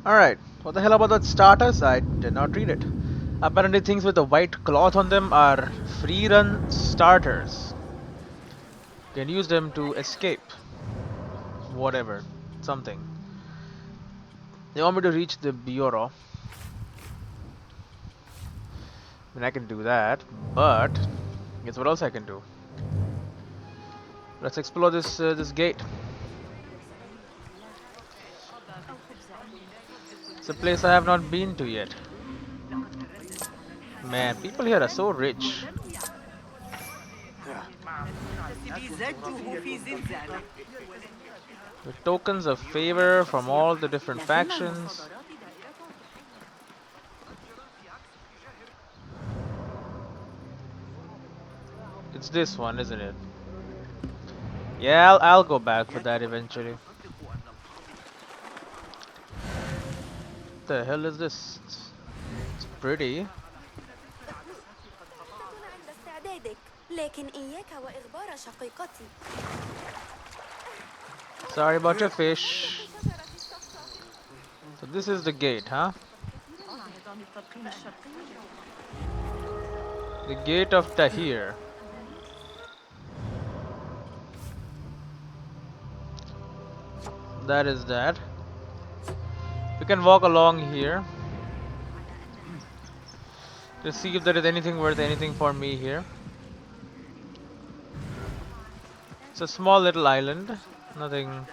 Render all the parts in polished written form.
Alright, what the hell about that status? I did not read it. Apparently things with a white cloth on them are free run starters. You can use them to escape. Whatever. Something. They want me to reach the bureau. I mean, I can do that, but guess what else I can do? Let's explore this gate. It's a place I have not been to yet. Man, people here are so rich. With tokens of favor from all the different factions. It's this one, isn't it? Yeah, I'll go back for that eventually. What the hell is this? It's pretty. Sorry about your fish. So this is the gate, huh? The gate of Tahir. That is that. We can walk along here to see if there is anything worth anything for me here. It's a small little island. Nothing.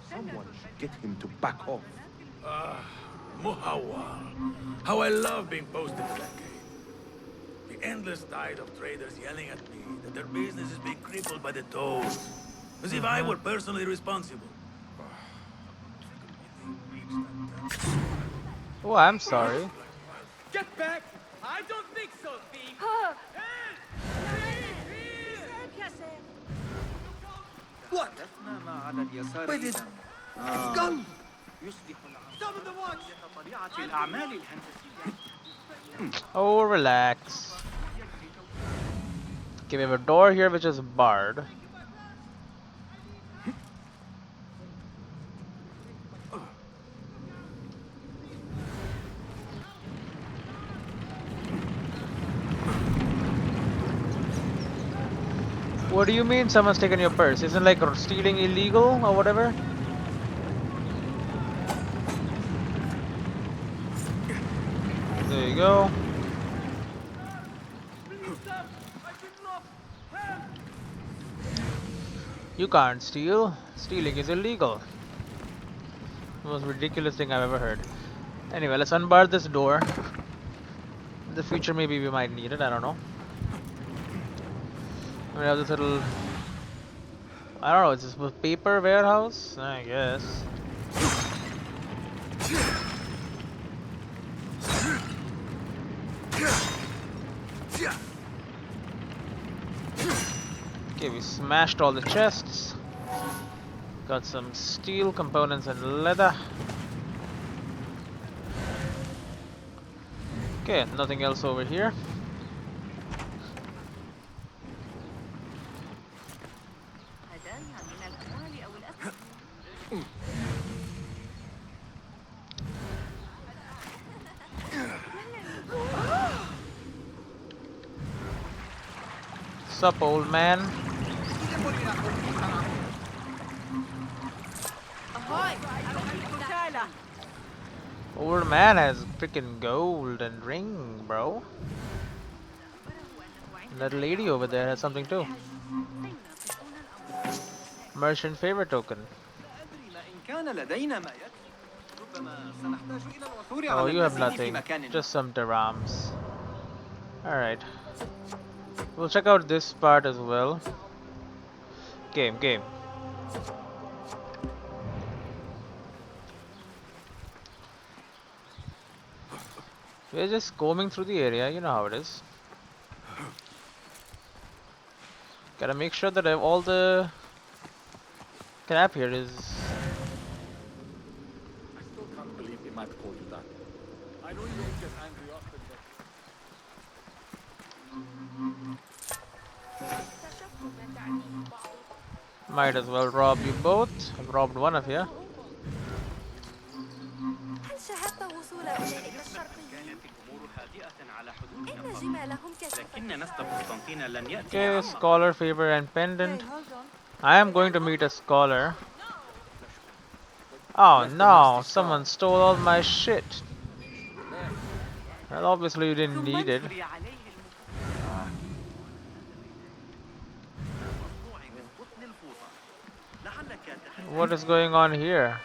Someone should get him to back off. Muhawwal. How I love being posted to that gate. The endless tide of traders yelling at me that their business is being crippled by the tolls. As if I were personally responsible. Oh, I'm sorry. Get back! I don't think so, thief! What? Wait, it's gone! Summon the watch! Oh, relax. Okay, we have a door here which is barred. What do you mean someone's taken your purse? Isn't like stealing illegal or whatever? There you go. You can't steal. Stealing is illegal. The most ridiculous thing I've ever heard. Anyway, let's unbar this door. In the future, maybe we might need it. I don't know. We have this little. I don't know. Is this a paper warehouse? I guess. Okay, we smashed all the chests. Got some steel components and leather. Okay, nothing else over here. Sup, old man? Old man has freaking gold and ring, bro. That lady over there has something too. Merchant favor token. Oh, you have nothing. Just some dirhams. Alright. We'll check out this part as well. Game. We're just combing through the area, you know how it is. Gotta make sure that all the crap here is. I still can't believe he might call you that. I know you don't get angry often, but... Might as well rob you both. I've robbed one of you. هل شاهدت وصول أولئك الشرقيين؟ إن جمالهم كشفت. لكن نسل قسطنطين لن يأتي Okay, عما. scholar favor and pendant. Hey, hold on. I am going to meet a scholar. Oh no, someone stole all my shit. Well, obviously you didn't need it. What is going on here?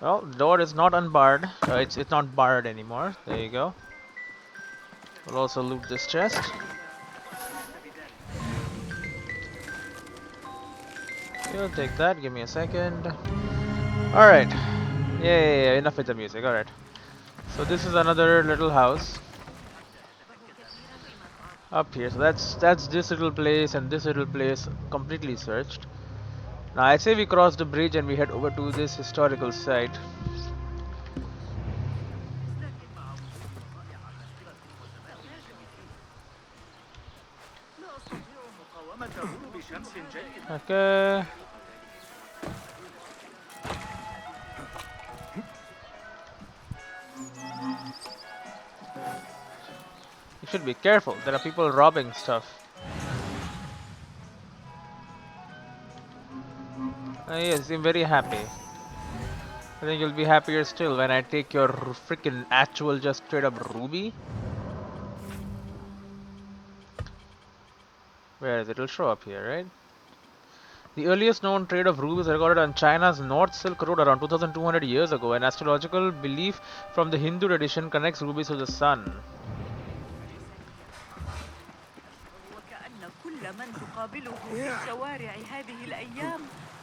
Well, door is not unbarred. It's not barred anymore. There you go. We'll also loot this chest. You'll take that. Give me a second. All right. Yeah. Enough with the music. All right. So this is another little house up here. So that's this little place and this little place completely searched. Now I say we cross the bridge and we head over to this historical site. Okay. You should be careful. There are people robbing stuff. Yes, I'm very happy. I think you'll be happier still when I take your freaking actual just straight up ruby. Where is it? It'll show up here, right? The earliest known trade of rubies recorded on China's North Silk Road around 2200 years ago. An astrological belief from the Hindu tradition connects rubies to the sun.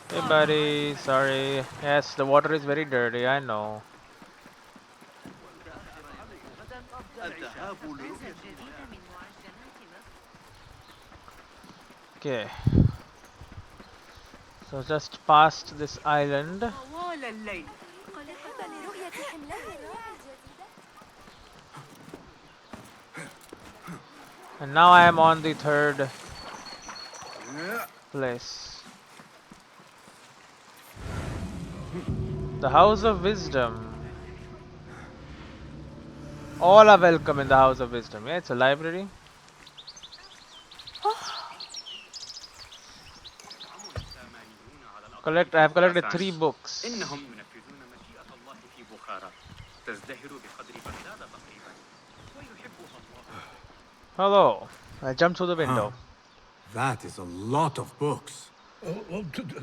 Hey buddy, sorry. Yes, the water is very dirty, I know. Okay. So just past this island. And now I am on the third place. The House of Wisdom. All are welcome in the House of Wisdom. Yeah, it's a library. I have collected 3 books. Hello. I jumped through the window. That is a lot of books.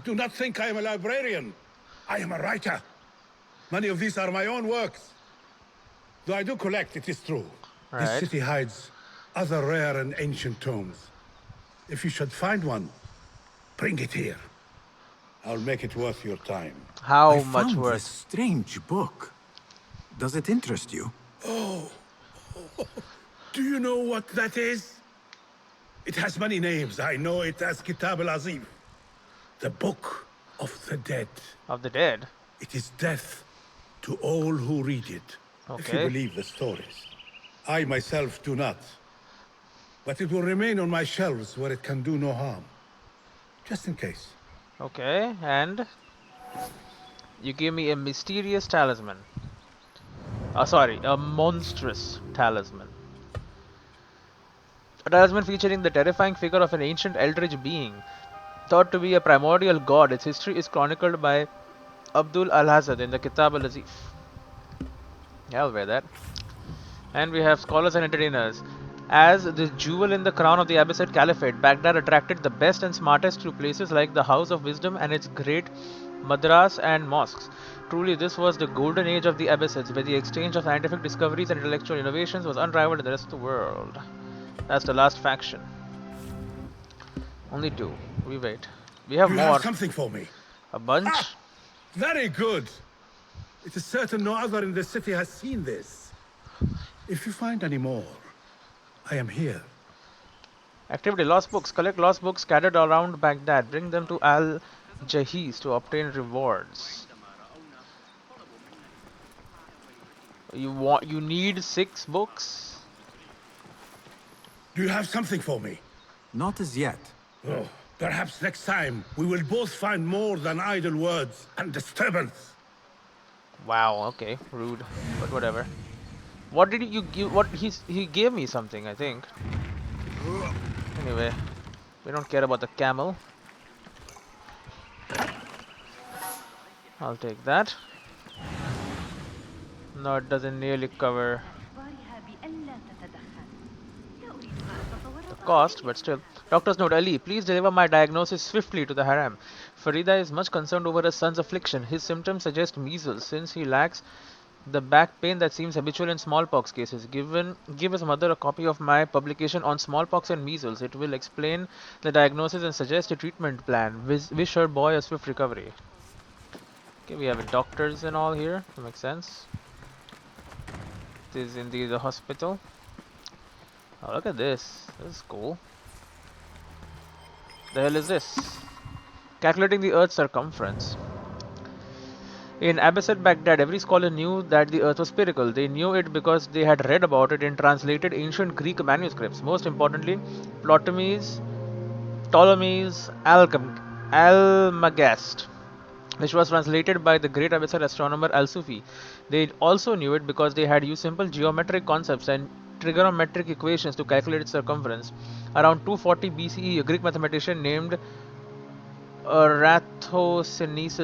Do not think I am a librarian. I am a writer. Many of these are my own works. Though I do collect, it is true. Right. This city hides other rare and ancient tomes. If you should find one, bring it here. I'll make it worth your time. How I much found worth? this strange book. Does it interest you? Do you know what that is? It has many names. I know it as Kitab al-Azim, the Book of the Dead. Of the dead? It is death to all who read it, if you Okay. believe the stories. I myself do not. But it will remain on my shelves where it can do no harm. Just in case. Okay, and you give me a mysterious talisman. Sorry, a monstrous talisman. A talisman featuring the terrifying figure of an ancient eldritch being, thought to be a primordial god. Its history is chronicled by Abdul Al-Hazad in the Kitab al-Azif. Yeah, I'll wear that. And we have scholars and entertainers. As the jewel in the crown of the Abbasid Caliphate, Baghdad attracted the best and smartest to places like the House of Wisdom and its great madras and mosques. Truly, this was the golden age of the Abbasids, where the exchange of scientific discoveries and intellectual innovations was unrivaled in the rest of the world. That's the last faction. Only 2. We wait. We have You more. have something for me. A bunch. Very good. It is certain no other in the city has seen this. If you find any more, I am here. Activity: lost books. Collect lost books scattered around Baghdad. Bring them to Al-Jahiz to obtain rewards. You need 6 books? Do you have something for me? Not as yet. Oh, perhaps next time we will both find more than idle words and disturbance. Wow, okay, rude, but whatever. What did you give? He gave me something, I think. Anyway, we don't care about the camel. I'll take that. No, it doesn't nearly cover the cost, but still. Doctor's note, Ali, please deliver my diagnosis swiftly to the harem. Farida is much concerned over her son's affliction. His symptoms suggest measles, since he lacks the back pain that seems habitual in smallpox cases. Give his mother a copy of my publication on smallpox and measles. It will explain the diagnosis and suggest a treatment plan. Wish her boy a swift recovery. Okay, we have doctors and all here. That makes sense. This is indeed the hospital. Oh, look at this. This is cool. The hell is this? Calculating the Earth's circumference. In Abbasid Baghdad, every scholar knew that the Earth was spherical. They knew it because they had read about it in translated ancient Greek manuscripts. Most importantly, Ptolemy's Almagest, which was translated by the great Abbasid astronomer Al-Sufi. They also knew it because they had used simple geometric concepts and trigonometric equations to calculate its circumference. Around 240 BCE, a Greek mathematician named Eratosthenes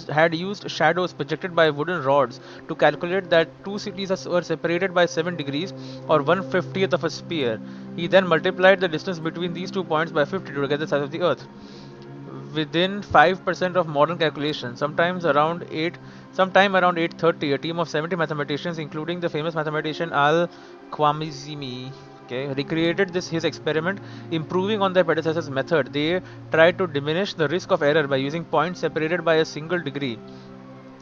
had used shadows projected by wooden rods to calculate that two cities were separated by 7 degrees, or 1/50th of a sphere. He then multiplied the distance between these 2 points by 50 to get the size of the Earth. Within 5% of modern calculations, sometime around 830, a team of 70 mathematicians, including the famous mathematician Al-Khwarizmi, recreated his experiment, improving on their predecessor's method. They tried to diminish the risk of error by using points separated by a single degree.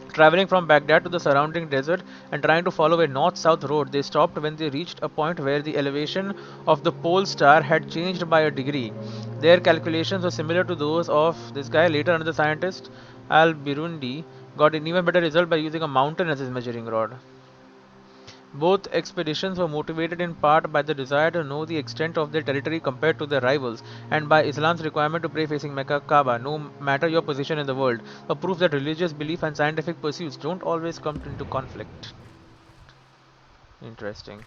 Traveling from Baghdad to the surrounding desert and trying to follow a north-south road, they stopped when they reached a point where the elevation of the pole star had changed by a degree. Their calculations were similar to those of this guy. Later, another scientist, Al-Birundi, got an even better result by using a mountain as his measuring rod. Both expeditions were motivated in part by the desire to know the extent of their territory compared to their rivals, and by Islam's requirement to pray facing Mecca Kaaba, no matter your position in the world, a proof that religious belief and scientific pursuits don't always come into conflict. Interesting.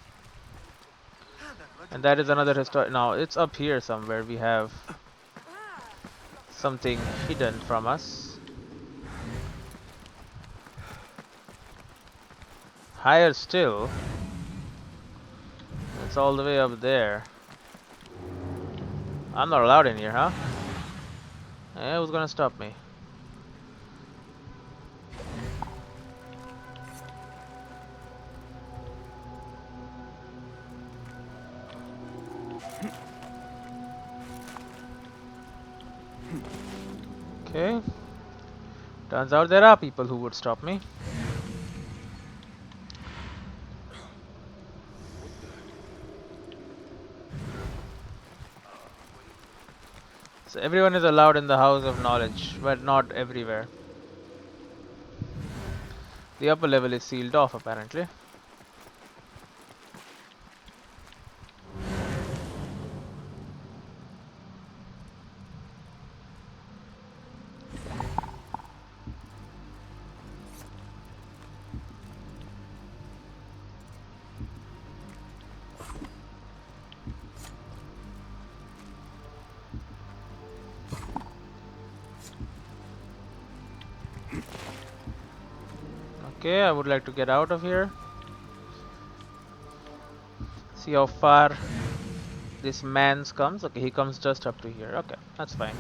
And that is another history. Now, it's up here somewhere. We have something hidden from us. Higher still. It's all the way up there. I'm not allowed in here, huh? Who's gonna stop me? Okay. Turns out there are people who would stop me. So everyone is allowed in the House of Knowledge, but not everywhere. The upper level is sealed off, apparently. Okay, I would like to get out of here. See how far this man's comes. Okay, he comes just up to here. Okay, that's fine.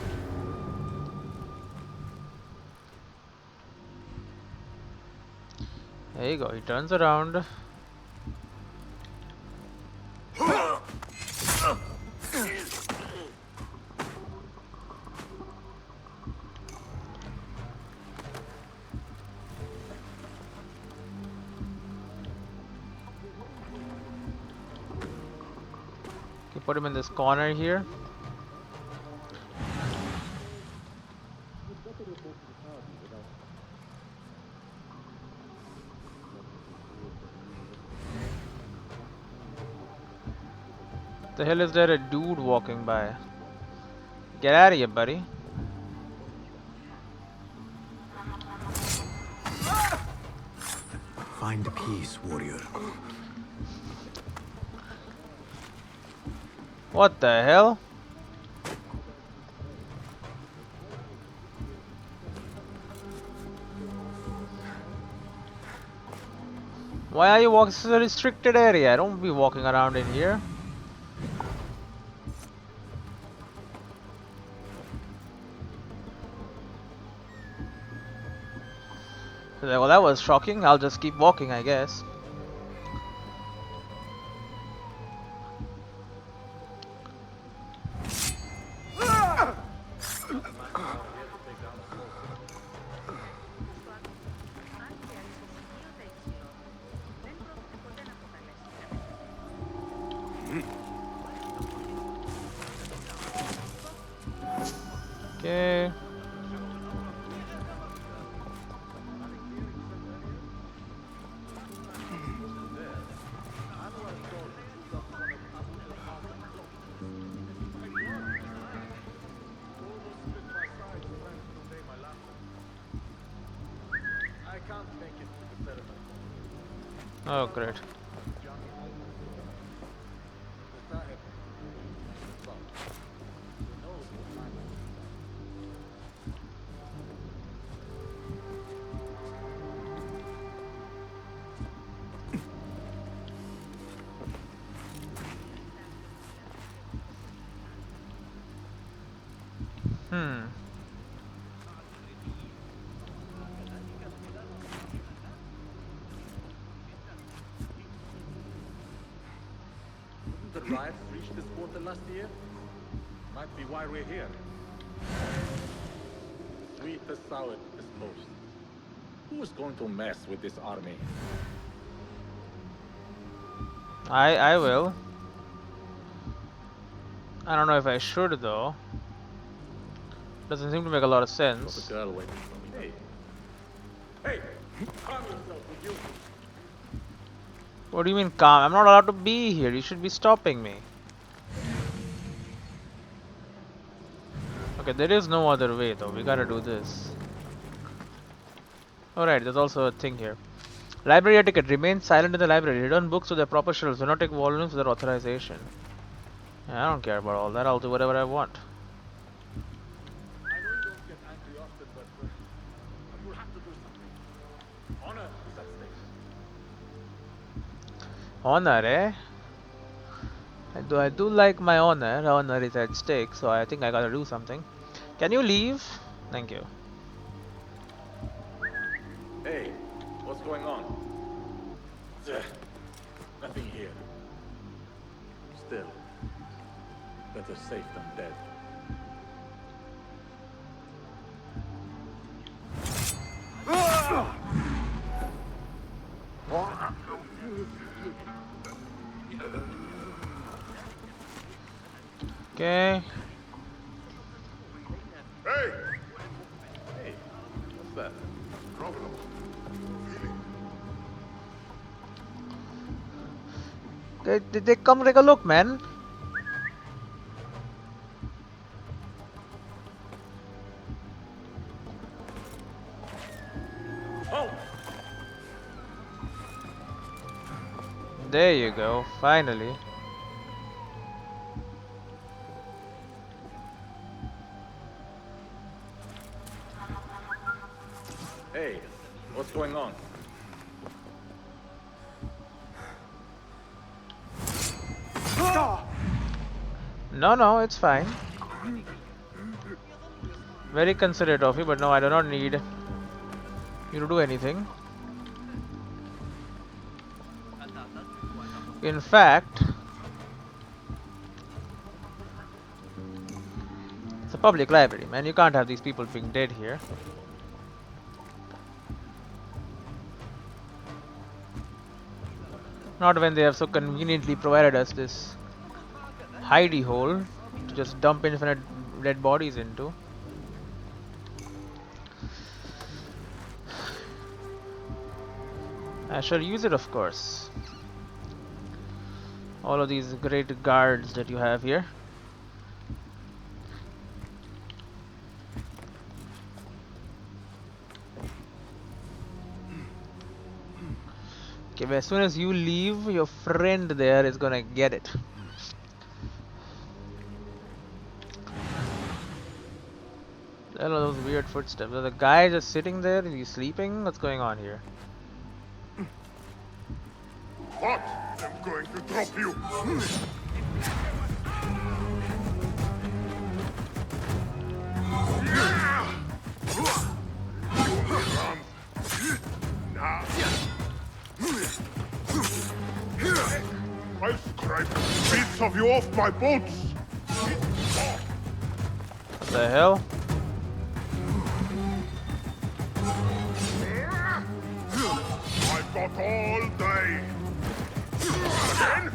There you go, he turns around. Put him in this corner here. The hell is there a dude walking by? Get out of here, buddy. Find peace, warrior. What the hell? Why are you walking? This is a restricted area. Don't be walking around in here. Well, that was shocking. I'll just keep walking, I guess. Okay. Oh, great. Hmm. Didn't the riots reach this quarter last year? Might be why we're here. Sweet as sour as most. Who is going to mess with this army? I will. I don't know if I should though. Doesn't seem to make a lot of There's sense. a girl waiting for me. Hey! Hey! Calm yourself, would you? What do you mean calm? I'm not allowed to be here. You should be stopping me. Okay, there is no other way though. We gotta do this. Alright, there's also a thing here. Library etiquette. Remain silent in the library. Return books to their proper shelves. Do not take volumes without authorization. Yeah, I don't care about all that. I'll do whatever I want. I know you don't get angry often, but you'll have to do something. Honor is at stake. Honor, eh? I do like my honor. Honor is at stake, so I think I gotta do something. Can you leave? Thank you. Hey, what's going on? Nothing here. Still, better safe than dead. Okay. Hey! Hey, what's that? Problem. Did they come take a look, man? Oh! There you go, finally. Hey, what's going on? No, it's fine. Very considerate of you, but no, I do not need you to do anything. In fact, it's a public library, man. You can't have these people being dead here. Not when they have so conveniently provided us this hidey hole to just dump infinite dead bodies into. I shall use it, of course. All of these great guards that you have here. Okay, but as soon as you leave, your friend there is gonna get it. All of those weird footsteps. The guy just sitting there, is he sleeping? What's going on here? What? I'm going to drop you. I'll scrape bits of you off my boots. What the hell? I've got all day. Again?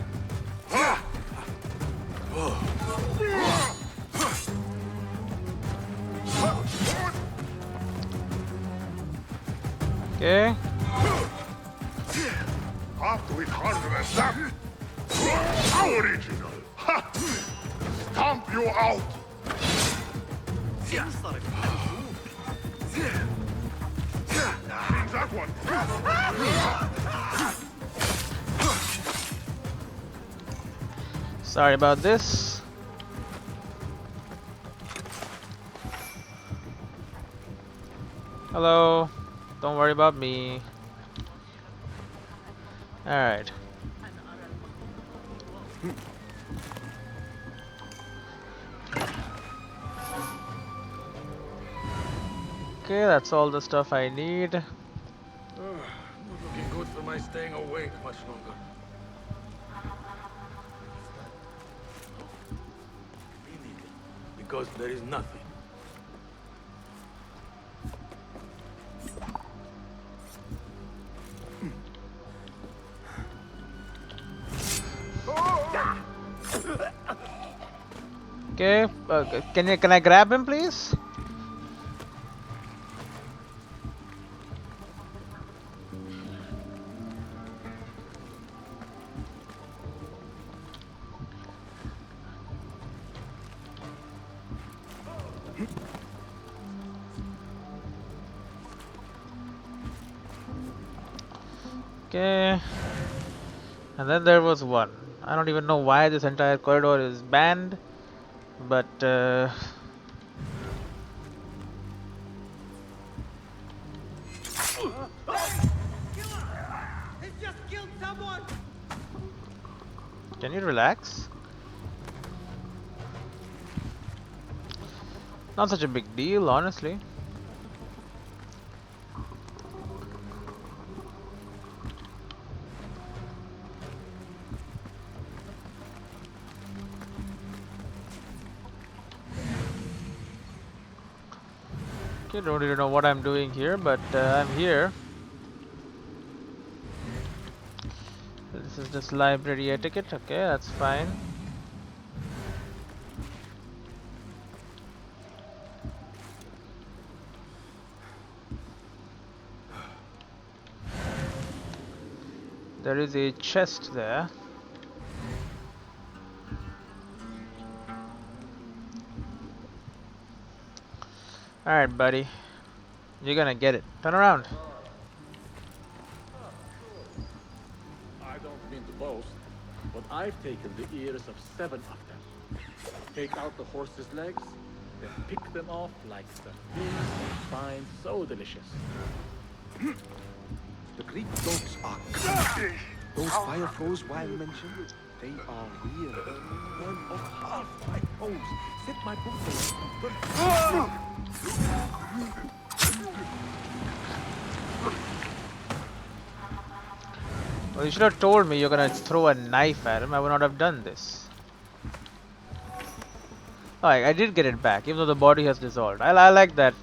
Okay. After we've harder than that. How original. Ha! Stomp you out. That one. Sorry about this. Hello. Don't worry about me. Alright. Okay, that's all the stuff I need. Not looking good for my staying awake much longer. Immediately, because there is nothing. Okay, can I grab him, please? Okay, and then there was one. I don't even know why this entire corridor is banned, but He's just killed someone! can you relax? Not such a big deal, honestly. Okay, don't really know what I'm doing here, but I'm here. This is just library etiquette. Okay, that's fine. There is a chest there. Alright, buddy. You're gonna get it. Turn around. I don't mean to boast, but I've taken the ears of 7 of them. Take out the horse's legs, then pick them off like the things they find so delicious. The Greek dogs are crazy. Those fire foes Wild mentioned, they are real. One of half my foes. Set my book down. Well, you should have told me you're gonna throw a knife at him. I would not have done this. Oh, I did get it back, even though the body has dissolved. I like that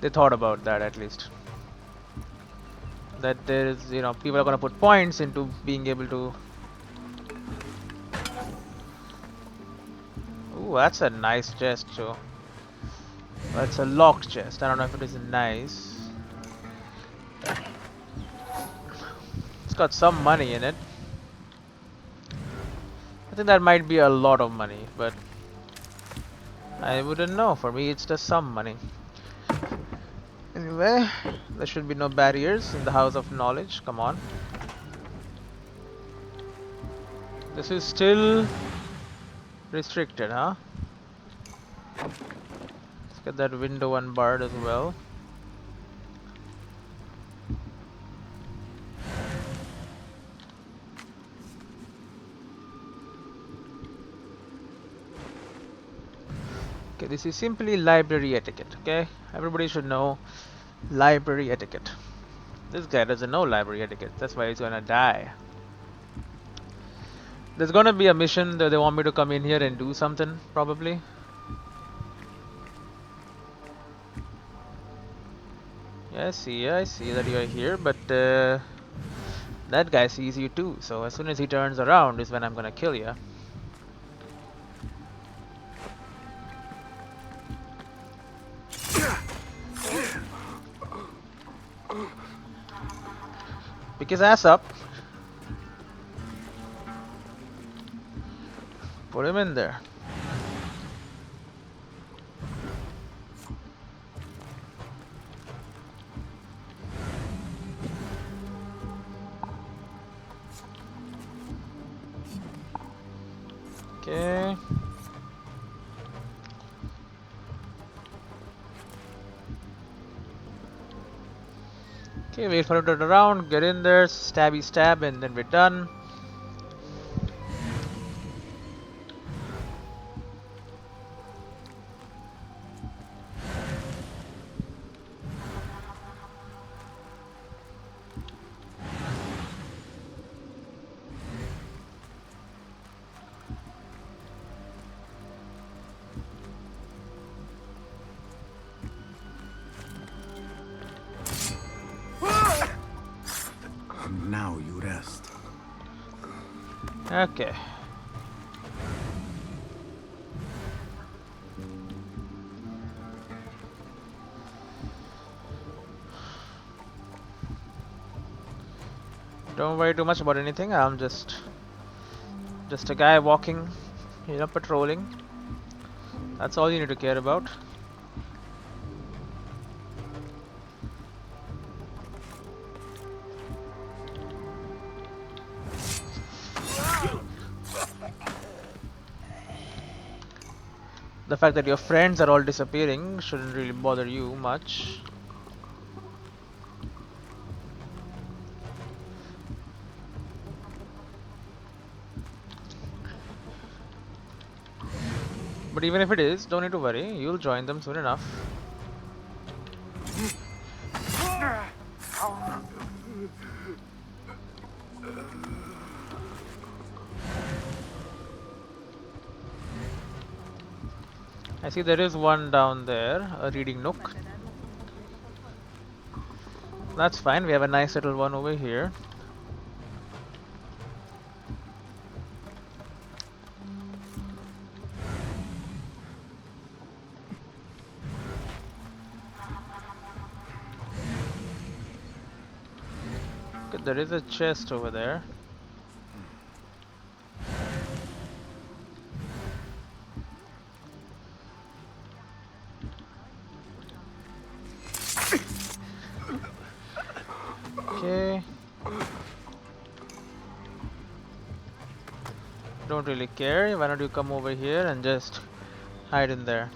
they thought about that at least. That there is, you know, people are gonna put points into being able to. Ooh, that's a nice chest, too. That's a locked chest. I don't know if it is nice. It's got some money in it. I think that might be a lot of money, but I wouldn't know. For me, it's just some money. Anyway, there should be no barriers in the house of knowledge. Come on. This is still restricted, huh? Let's get that window unbarred as well. Okay, this is simply library etiquette, okay? Everybody should know library etiquette. This guy doesn't know library etiquette, that's why he's gonna die. There's gonna be a mission that they want me to come in here and do something, probably. Yeah, I see that you're here, but that guy sees you too, so as soon as he turns around is when I'm gonna kill you. Pick his ass up. Put him in there. Okay. Okay, wait for him to turn around, get in there, stabby stab, and then we're done. Now you rest. Okay. Don't worry too much about anything. I'm just a guy walking, patrolling. That's all you need to care about. The fact that your friends are all disappearing shouldn't really bother you much. But even if it is, don't need to worry. You'll join them soon enough. I see there is one down there, a reading nook. That's fine, we have a nice little one over here. Okay, there is a chest over there. Okay. Don't really care. Why don't you come over here and just hide in there?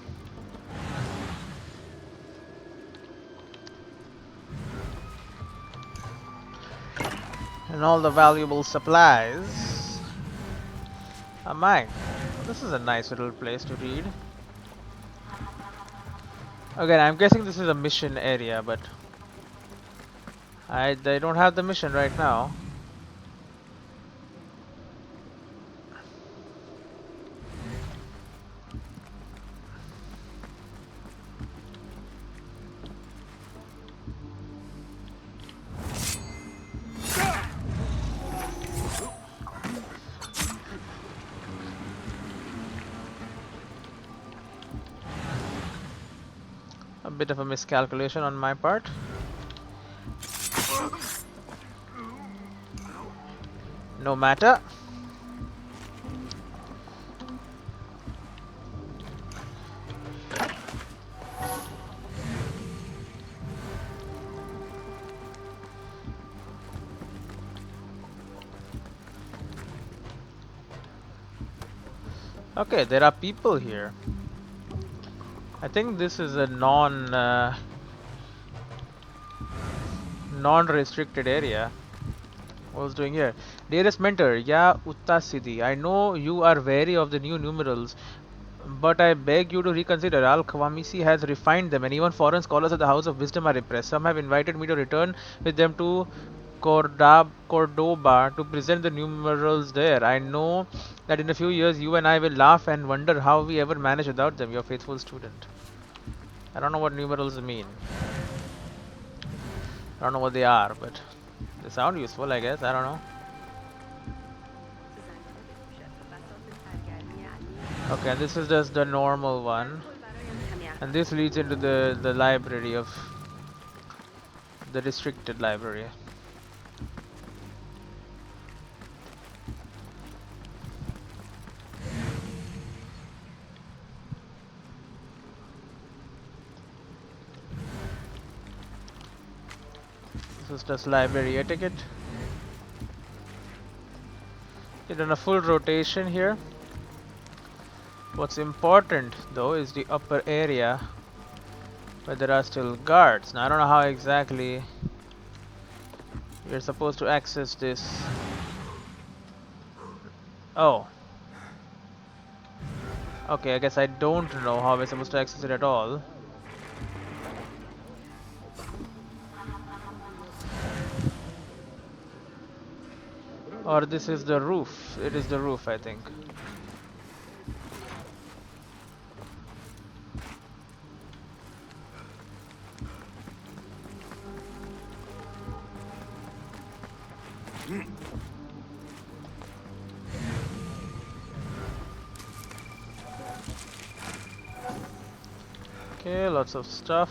And all the valuable supplies are mine. This is a nice little place to read. Again, I'm guessing this is a mission area, but they don't have the mission right now. A bit of a miscalculation on my part. No matter. Okay, there are people here. I think this is a non-restricted area. What's doing here? Dearest mentor, Ya Uttasidi, I know you are wary of the new numerals, but I beg you to reconsider. Al-Khawamisi has refined them, and even foreign scholars of the House of Wisdom are impressed. Some have invited me to return with them to Cordoba to present the numerals there. I know that in a few years you and I will laugh and wonder how we ever managed without them. Your faithful student. I don't know what numerals mean. I don't know what they are, but they sound useful, I guess. I don't know. Okay, this is just the normal one. And this leads into the library of the restricted library. This is just library etiquette. We've done a full rotation here. What's important though is the upper area where there are still guards. Now I don't know how exactly we're supposed to access this. Oh. Okay, I guess I don't know how we're supposed to access it at all. Or this is the roof. It is the roof, I think. Okay, lots of stuff.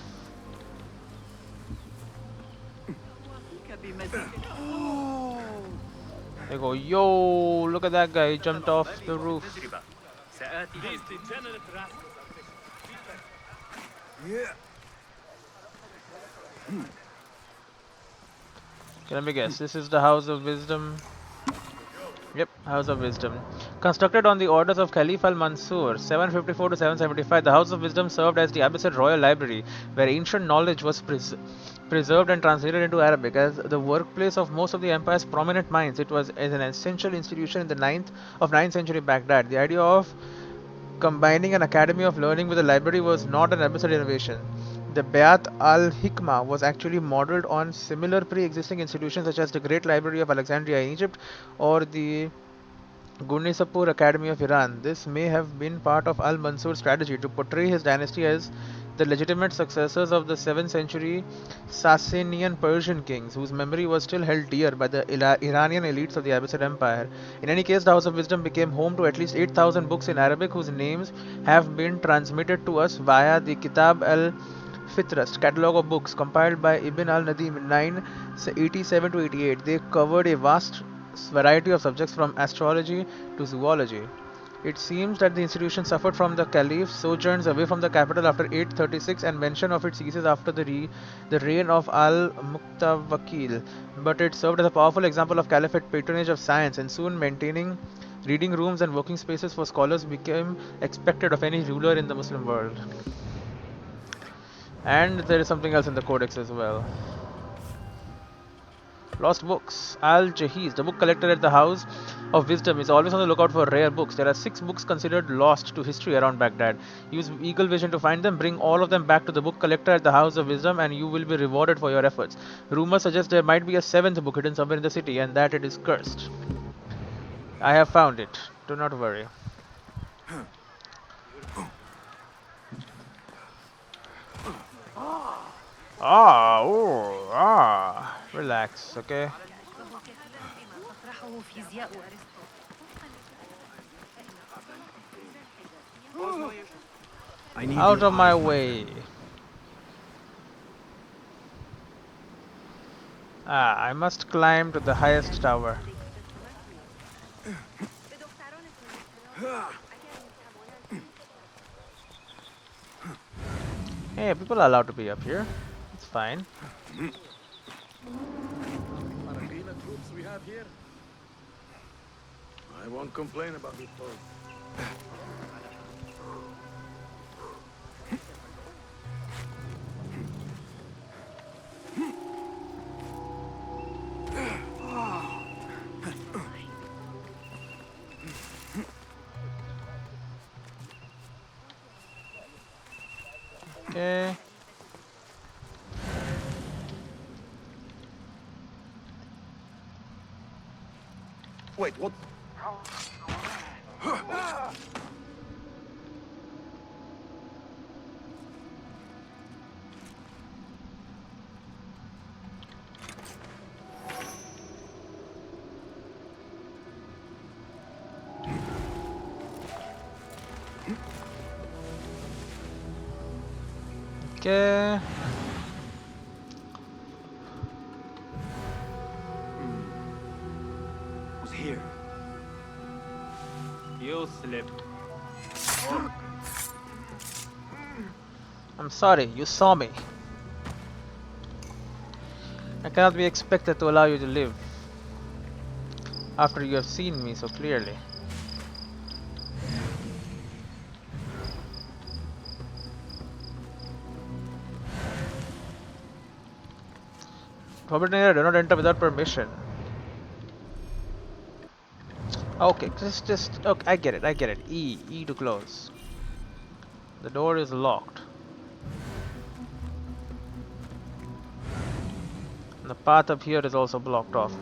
They go, yo, look at that guy, he jumped off the roof. These degenerate rascals are Okay, let me guess, this is the House of Wisdom. Yep, House of Wisdom. Constructed on the orders of Caliph al-Mansur, 754 to 775, the House of Wisdom served as the Abbasid Royal Library, where ancient knowledge was preserved and translated into Arabic. As the workplace of most of the empire's prominent minds, it was as an essential institution in the 9th century Baghdad. The idea of combining an academy of learning with a library was not an Abbasid innovation. The Bayat al-Hikmah was actually modeled on similar pre-existing institutions such as the Great Library of Alexandria in Egypt or the Gunisapur Academy of Iran. This may have been part of al-Mansur's strategy to portray his dynasty as the legitimate successors of the 7th century Sasanian Persian kings, whose memory was still held dear by the Iranian elites of the Abbasid Empire. In any case, the House of Wisdom became home to at least 8,000 books in Arabic whose names have been transmitted to us via the Kitab al-Fitrast catalogue of books compiled by Ibn al-Nadim in 987 to 88. They covered a vast variety of subjects from astrology to zoology. It seems that the institution suffered from the Caliph's sojourns away from the capital after 836 and mention of it ceases after the reign of al-Muqtawakil. But it served as a powerful example of Caliphate patronage of science, and soon maintaining reading rooms and working spaces for scholars became expected of any ruler in the Muslim world. And there is something else in the codex as well. Lost books. Al-Jahiz, the book collector at the House of Wisdom, is always on the lookout for rare books. There are 6 books considered lost to history around Baghdad. Use eagle vision to find them. Bring all of them back to the book collector at the House of Wisdom and you will be rewarded for your efforts. Rumors suggest there might be a 7th book hidden somewhere in the city and that it is cursed. I have found it. Do not worry. Relax, okay? Out of my way. I must climb to the highest tower. Hey, people are allowed to be up here. It's fine. Marabina troops we have here. I won't complain about it, though. Wait, what? Okay. Who's here? You slip. I'm sorry, you saw me. I cannot be expected to allow you to live after you have seen me so clearly. Forbidden area, do not enter without permission. Okay, just okay, I get it. E to close. The door is locked. And the path up here is also blocked off.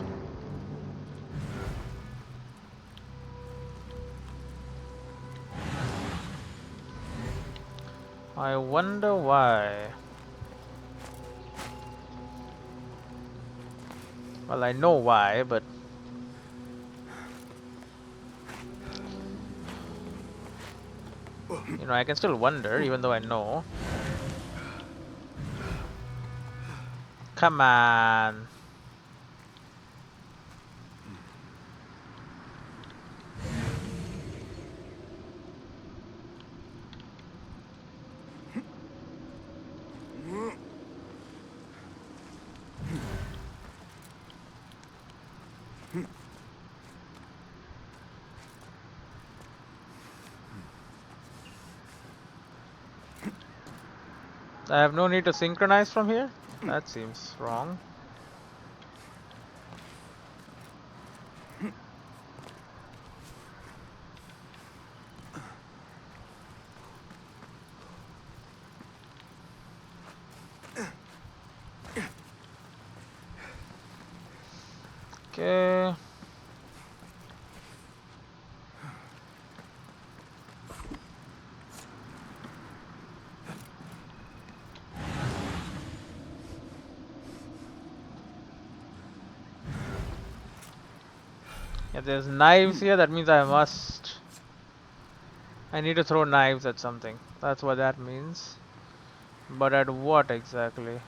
I wonder why. Well, I know why, but you know, I can still wonder, even though I know. Come on. I have no need to synchronize from here? That seems wrong. Okay. If there's knives here, that means I need to throw knives at something. That's what that means. But at what exactly?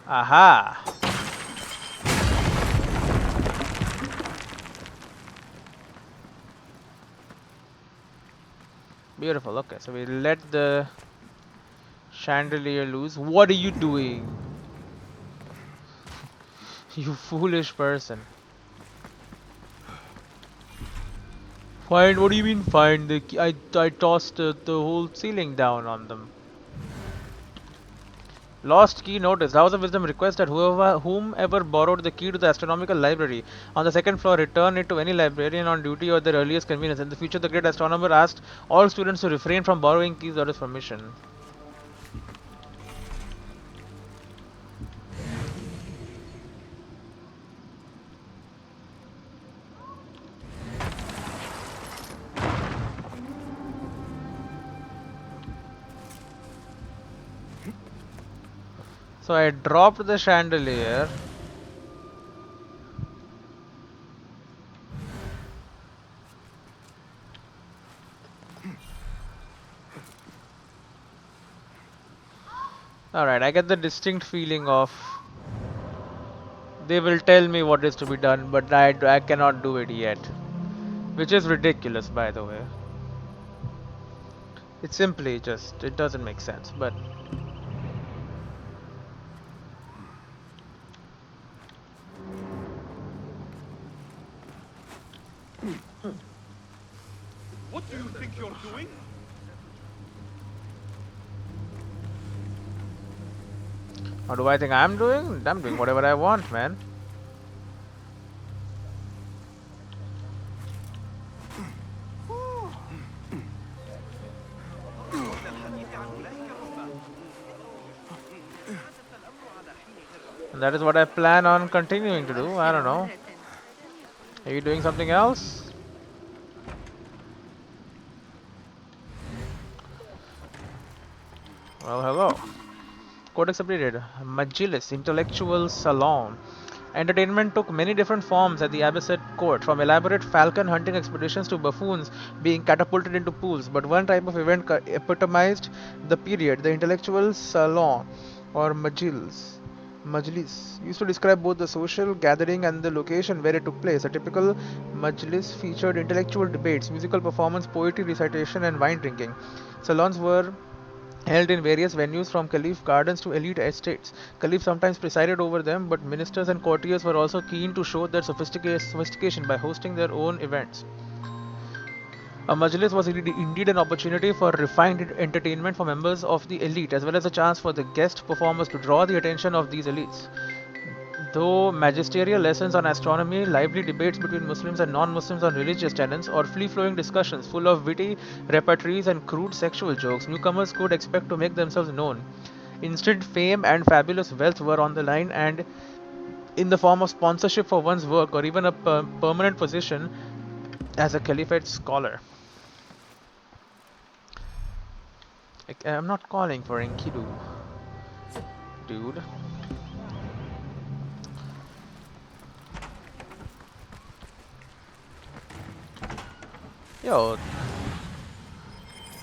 Aha! Beautiful. Okay, so we let the chandelier loose. What are you doing? You foolish person. Find? What do you mean find? The key? I tossed the whole ceiling down on them. Lost key notice. House of Wisdom requests that whomever borrowed the key to the astronomical library on the second floor return it to any librarian on duty or at their earliest convenience. In the future, the great astronomer asked all students to refrain from borrowing keys without his permission. So I dropped the chandelier. Alright, I get the distinct feeling of they will tell me what is to be done, but I cannot do it yet. Which is ridiculous, by the way. It's simply just, it doesn't make sense, but What do you think you're doing? what do I think I'm doing? I'm doing whatever I want, man. And that is what I plan on continuing to do. I don't know. Are you doing something else? Well, hello. Codex updated. Majlis, intellectual salon. Entertainment took many different forms at the Abbasid court, from elaborate falcon hunting expeditions to buffoons being catapulted into pools. But one type of event epitomized the period, the intellectual salon, or Majlis used to describe both the social gathering and the location where it took place. A typical majlis featured intellectual debates, musical performance, poetry recitation, and wine drinking. Salons were held in various venues from caliph gardens to elite estates. Caliphs sometimes presided over them, but ministers and courtiers were also keen to show their sophistication by hosting their own events. A majlis was indeed an opportunity for refined entertainment for members of the elite, as well as a chance for the guest performers to draw the attention of these elites. Though magisterial lessons on astronomy, lively debates between Muslims and non-Muslims on religious tenets, or free-flowing discussions full of witty repartees and crude sexual jokes, newcomers could expect to make themselves known. Instant fame and fabulous wealth were on the line, and in the form of sponsorship for one's work or even a permanent position as a caliphate scholar. I'm not calling for Enkidu, dude. Yo,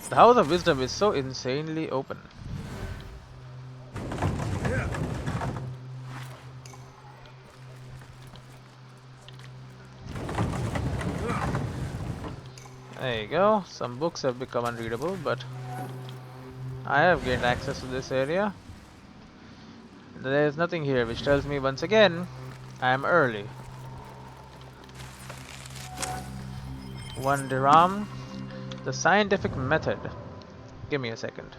the House of Wisdom is so insanely open. There you go. Some books have become unreadable, but I have gained access to this area. There is nothing here, which tells me once again I am early. 1 dirham. The scientific method. Give me a second.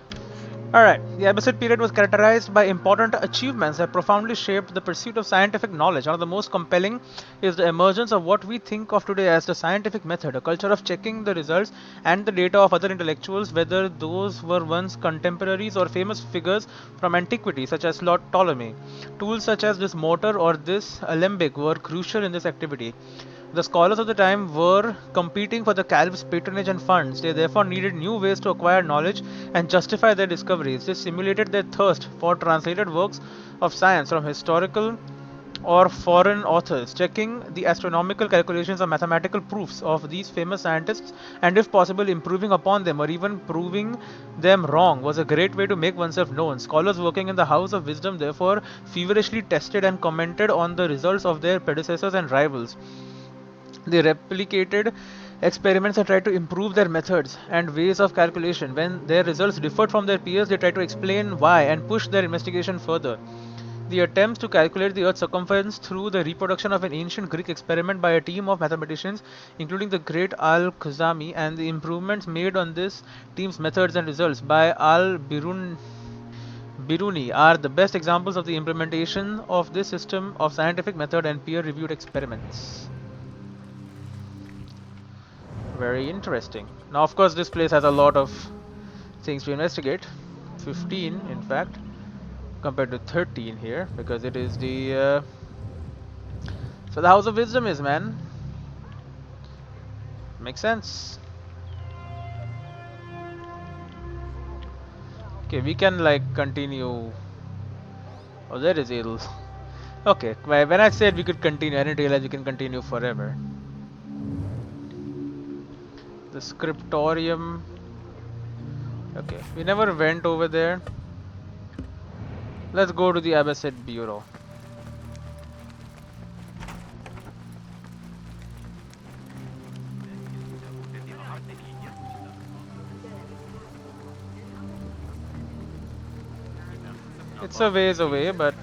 Alright, the Abbasid period was characterized by important achievements that profoundly shaped the pursuit of scientific knowledge. One of the most compelling is the emergence of what we think of today as the scientific method, a culture of checking the results and the data of other intellectuals, whether those were once contemporaries or famous figures from antiquity, such as Lord Ptolemy. Tools such as this mortar or this alembic were crucial in this activity. The scholars of the time were competing for the caliph's patronage and funds. They therefore needed new ways to acquire knowledge and justify their discoveries. This simulated their thirst for translated works of science from historical or foreign authors, checking the astronomical calculations or mathematical proofs of these famous scientists, and if possible improving upon them or even proving them wrong, was a great way to make oneself known. Scholars working in the House of Wisdom therefore feverishly tested and commented on the results of their predecessors and rivals. They replicated experiments and tried to improve their methods and ways of calculation. When their results differed from their peers, they tried to explain why and push their investigation further. The attempts to calculate the Earth's circumference through the reproduction of an ancient Greek experiment by a team of mathematicians, including the great Al-Khuzami, and the improvements made on this team's methods and results by Biruni are the best examples of the implementation of this system of scientific method and peer-reviewed experiments. Very interesting. Now, of course, this place has a lot of things to investigate. 15, in fact, compared to 13 here, because it is the so the House of Wisdom is, man. Makes sense. Okay, we can like continue. Oh, there is Edel. Okay, when I said we could continue, I didn't realize we can continue forever. The scriptorium. Okay, we never went over there. Let's go to the Abbasid Bureau. It's a ways away, but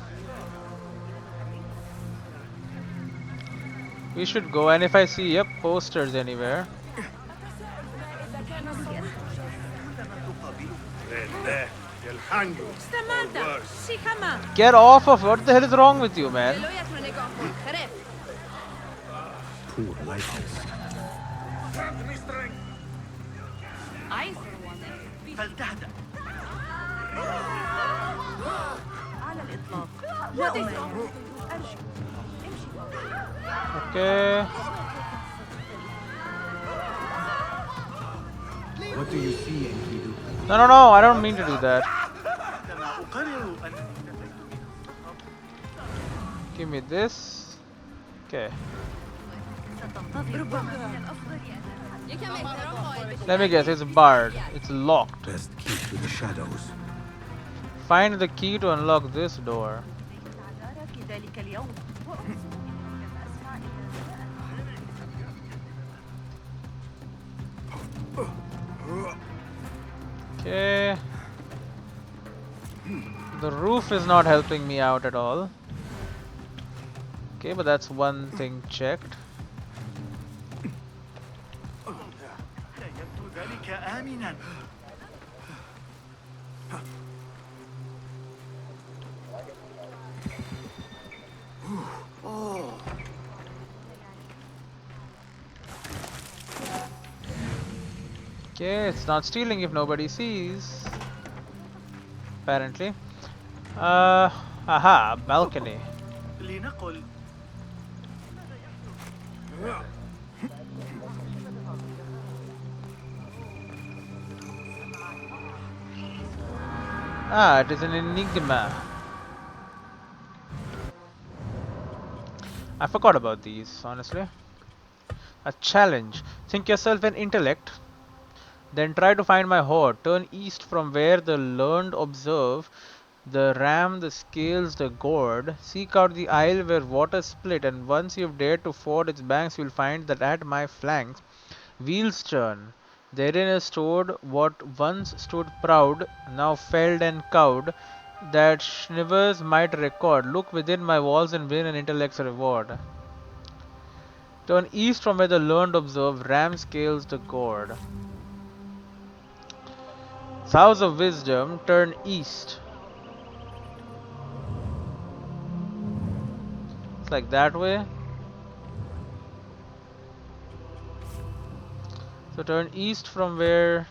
we should go. And if I see, yep, posters anywhere. Get off of, what the hell is wrong with you, man? Poor lighthouse. فلتهدأ على الإطلاق Okay. What do you see, Enkidu? No, no, no, I don't mean to do that. كما أقرر أنني اكتفيت من الصخب. Give me this. Okay. Let me guess, it's barred. It's locked. Best keep to the shadows. Find the key to unlock this door. Okay. The roof is not helping me out at all. Okay, but that's one thing checked. لا يبدو ذلك آمنا. Okay, it's not stealing if nobody sees. Apparently. Aha, balcony. لنقل Ah, it is an enigma. I forgot about these, honestly. A challenge. Think yourself an intellect. Then try to find my hoard. Turn east from where the learned observe the ram, the scales, the gourd. Seek out the isle where waters split, and once you've dared to ford its banks, you'll find that at my flanks wheels turn. Therein is stored what once stood proud, now felled and cowed, that snivers might record. Look within my walls and win an intellect's reward. Turn east from where the learned observe, ram scales the gourd. House of wisdom, turn east. It's like that way. So turn east from where.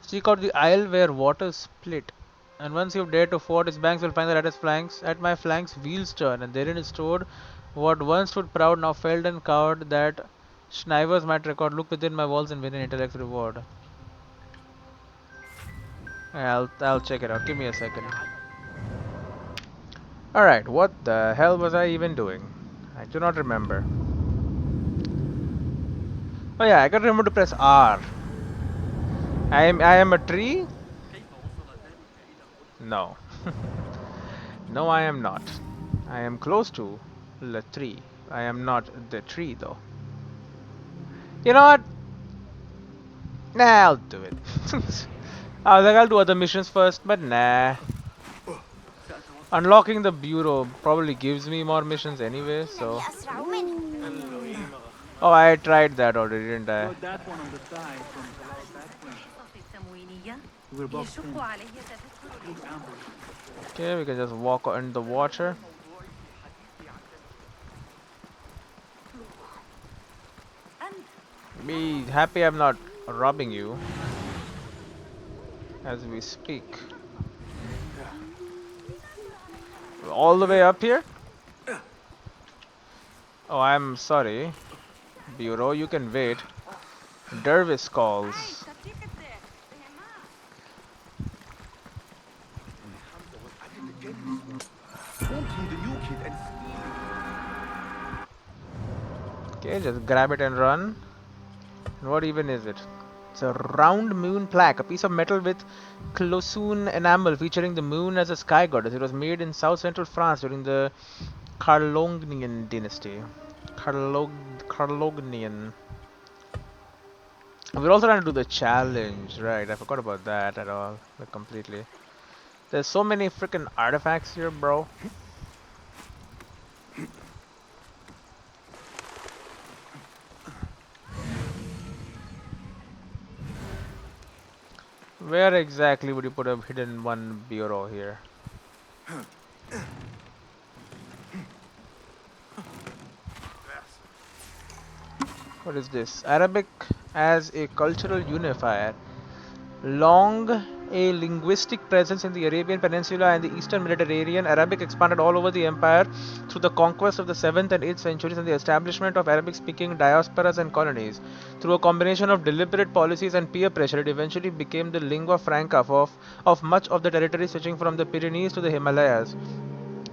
Seek out the isle where waters split. And once you've dared to ford its banks, you'll find that at its flanks, at my flanks, wheels turn, and therein is stored what once stood proud, now felled and cowed, that snivers might record. Look within my walls and win an intellect's reward. I'll check it out. Give me a second. Alright, what the hell was I even doing? I do not remember. Oh yeah, I gotta remember to press R. I am a tree? No. No, I am not. I am close to the tree. I am not the tree though. You know what? Nah, I'll do it. I was like, I'll do other missions first, but nah. Unlocking the bureau probably gives me more missions anyway, so. Oh, I tried that already, didn't I? Put that one on the side from that one. We're boxed in. Big ambush. Okay, we can just walk in the water. Be happy I'm not robbing you as we speak. All the way up here? Oh, I'm sorry. Bureau, you can wait. Dervis calls. Okay, just grab it and run. What even is it? It's a round moon plaque, a piece of metal with closoon enamel featuring the moon as a sky goddess. It was made in south-central France during the Carlogninian dynasty. Carlognian. We're also trying to do the challenge, right? I forgot about that at all, like completely. There's so many freaking artifacts here, bro. Where exactly would you put a hidden one bureau here? What is this? Arabic as a cultural unifier. Long a linguistic presence in the Arabian Peninsula and the Eastern Mediterranean. Arabic expanded all over the empire through the conquest of the 7th and 8th centuries and the establishment of Arabic-speaking diasporas and colonies. Through a combination of deliberate policies and peer pressure, it eventually became the lingua franca of much of the territory stretching from the Pyrenees to the Himalayas.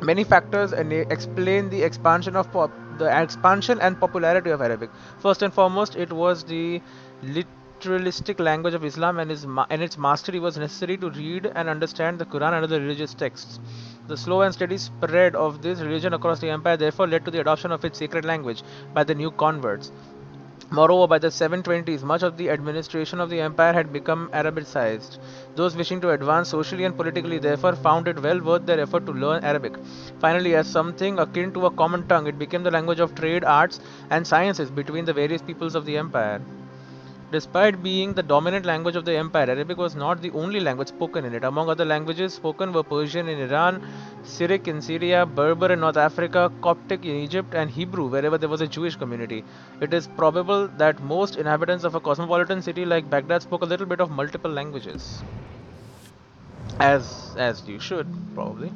Many factors explain the expansion and popularity of Arabic. First and foremost, it was the literalistic language of Islam, and its mastery was necessary to read and understand the Quran and other religious texts. The slow and steady spread of this religion across the empire therefore led to the adoption of its sacred language by the new converts. Moreover, by the 720s, much of the administration of the empire had become Arabicized. Those wishing to advance socially and politically therefore found it well worth their effort to learn Arabic. Finally, as something akin to a common tongue, it became the language of trade, arts, and sciences between the various peoples of the empire. Despite being the dominant language of the empire, Arabic was not the only language spoken in it. Among other languages spoken were Persian in Iran, Syriac in Syria, Berber in North Africa, Coptic in Egypt, and Hebrew wherever there was a Jewish community. It is probable that most inhabitants of a cosmopolitan city like Baghdad spoke a little bit of multiple languages. As you should, probably.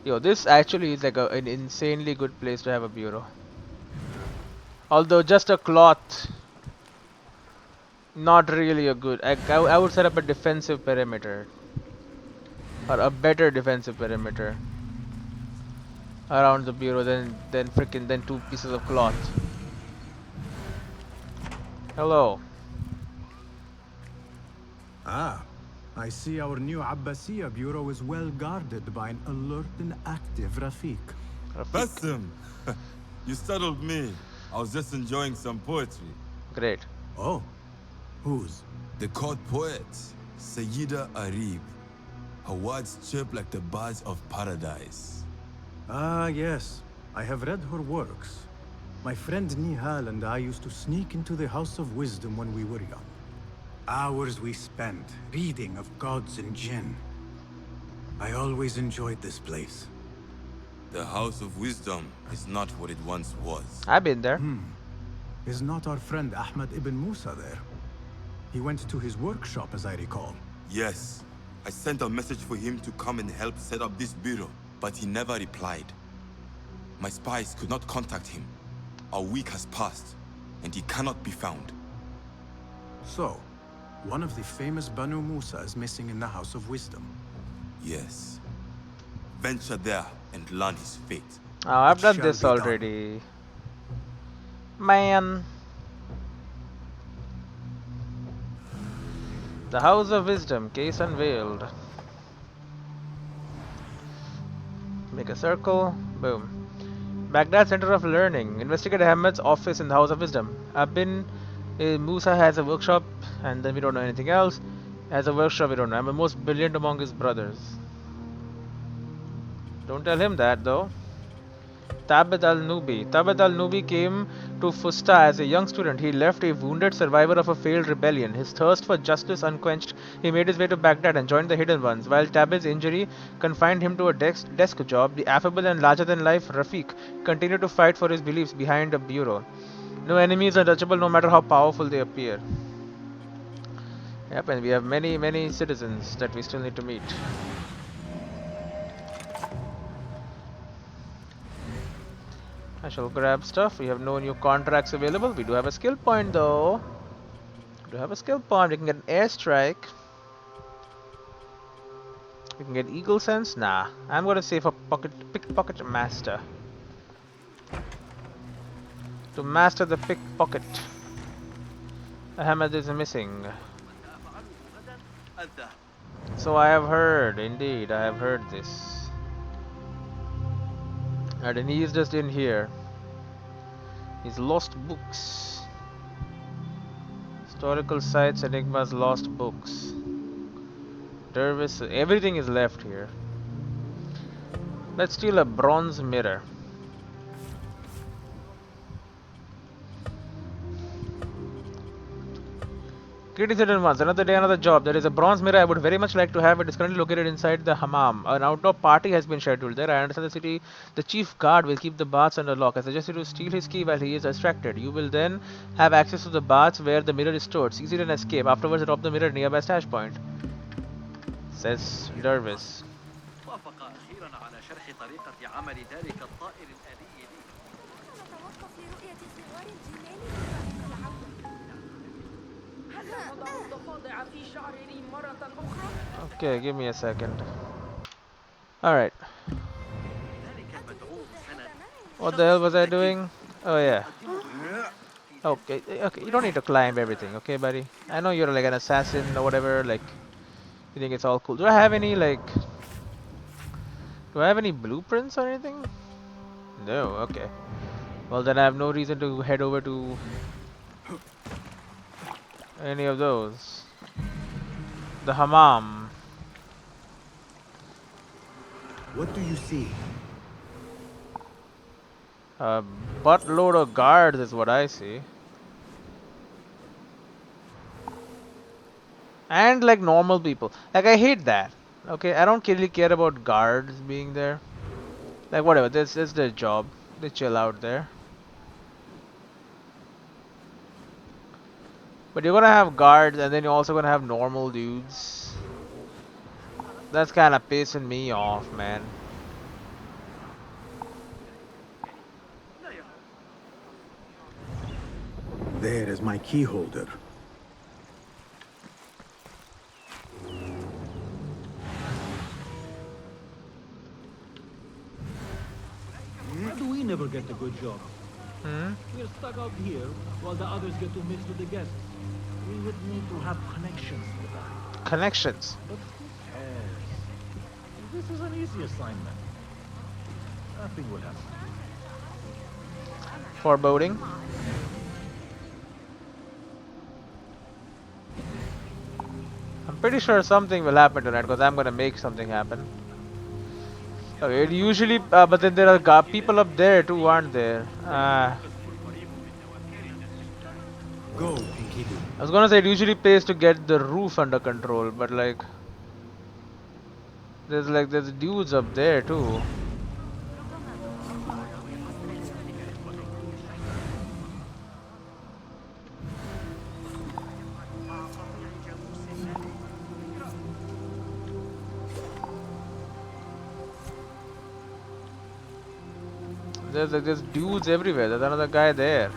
Yo, this actually is like an insanely good place to have a bureau. Although just a cloth, not really a good. I would set up a defensive perimeter, or a better defensive perimeter around the bureau than two pieces of cloth. Hello. Ah, I see our new Abbasiya bureau is well guarded by an alert and active Rafiq. Bassem, you startled me. I was just enjoying some poetry. Great. Oh, whose? The court poet, Sayyida Arib. Her words chirp like the birds of paradise. Ah, yes. I have read her works. My friend Nihal and I used to sneak into the House of Wisdom when we were young. Hours we spent reading of gods and jinn. I always enjoyed this place. The House of Wisdom is not what it once was. I've been there. Is not our friend Ahmad ibn Musa there? He went to his workshop, as I recall. Yes. I sent a message for him to come and help set up this bureau, but he never replied. My spies could not contact him. A week has passed, and he cannot be found. So, one of the famous Banu Musa is missing in the House of Wisdom. Yes. Venture there and learn his fate. Oh, I've done shall this be done. already. Man. The House of Wisdom, case unveiled. Make a circle. Boom. Baghdad Center of Learning. Investigate Ahmed's office in the House of Wisdom. Musa has a workshop, and then we don't know anything else. Has a workshop, we don't know. I'm the most brilliant among his brothers. Don't tell him that, though. Thabit al-Nubi. Thabit al-Nubi came to Fusta as a young student. He left a wounded survivor of a failed rebellion. His thirst for justice unquenched, he made his way to Baghdad and joined the Hidden Ones. While Thabit's injury confined him to a desk job, the affable and larger-than-life Rafiq continued to fight for his beliefs behind a bureau. No enemy is untouchable, no matter how powerful they appear. Yep, and we have many citizens that we still need to meet. I shall grab stuff. We have no new contracts available. We do have a skill point though. We do have a skill point. We can get an airstrike. We can get eagle sense. Nah, I'm gonna save for pickpocket master. To master the pickpocket. Ahmed is missing. So I have heard. Indeed, I have heard this. And he is just in here. He's lost books. Historical sites, enigmas, lost books. Dervis, everything is left here. Let's steal a bronze mirror. Greetings, hidden ones. Another day, another job. There is a bronze mirror. I would very much like to have it. It's currently located inside the hammam. An outdoor party has been scheduled there. I understand the chief guard will keep the baths under lock. I suggest you to steal his key while he is distracted. You will then have access to the baths where the mirror is stored. Seize it and escape. Afterwards, drop the mirror nearby stash point. Says Dervis. وافق أخيرا على شرح طريقة عمل ذلك الطائر الآلي لي. نتوقف لرؤية صغار الجمال في العالم. هل نضع الضفادع في شعري مرة أخرى؟ Okay, give me a second. Alright. What the hell was I doing? Oh yeah. Okay, okay, you don't need to climb everything, okay buddy? I know you're like an assassin or whatever, like you think it's all cool. Do I have any blueprints or anything? No, okay. Well then I have no reason to head over to any of those. The hammam. What do you see? A buttload of guards is what I see. And like normal people. Like I hate that. Okay, I don't really care about guards being there. Like whatever, this is their job. They chill out there. But you're gonna have guards and then you're also gonna have normal dudes. That's kinda pissing me off, man. There is my key holder. Why do we never get a good job? Hmm? We're stuck out here while the others get to mix with the guests. We would need to have connections to that. Connections. But who cares? This is an easy assignment. Nothing will happen. Foreboding. I'm pretty sure something will happen tonight because I'm gonna make something happen. Okay, it usually, but then there are people up there too, aren't there? Go, Enkidu. I was gonna say it usually pays to get the roof under control, but like, there's dudes up there too. There's dudes everywhere. There's another guy there.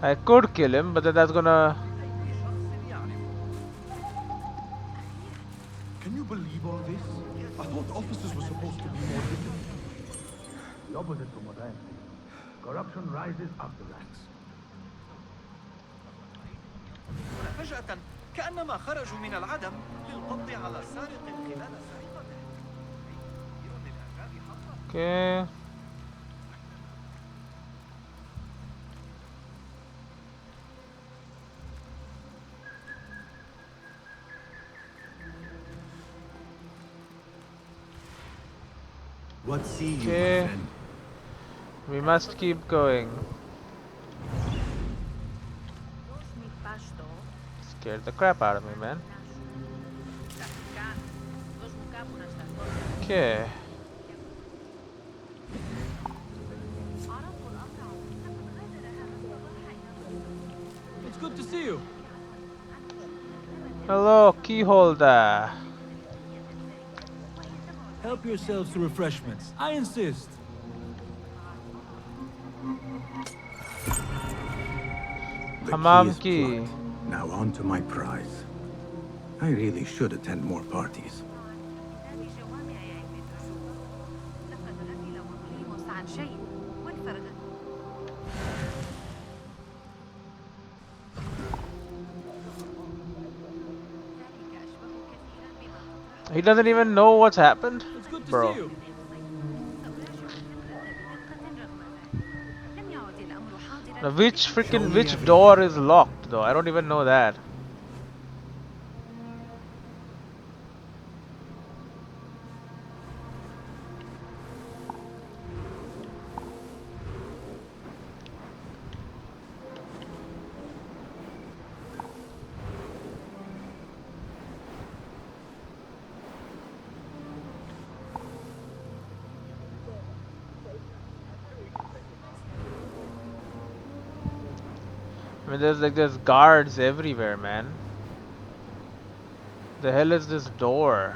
I could kill him, but then that's gonna. Can you believe all this? I thought officers were supposed to be more disciplined. The opposite from what I am saying. Corruption rises up the ranks. فجأة كأنما خرجوا من العدم للقبض على سارق خلال سرقته. Okay. What see you, Okay. my friend? We must keep going. Scared the crap out of me, man. Okay. It's good to see you. Hello, key holder. Help yourselves to refreshments. I insist. The Hammam is key. plucked. Now on to my prize. I really should attend more parties. He doesn't even know what's happened? It's good to Bro. see you. Now, which door is locked though? I don't even know that. I mean, there's guards everywhere, man. The hell is this door?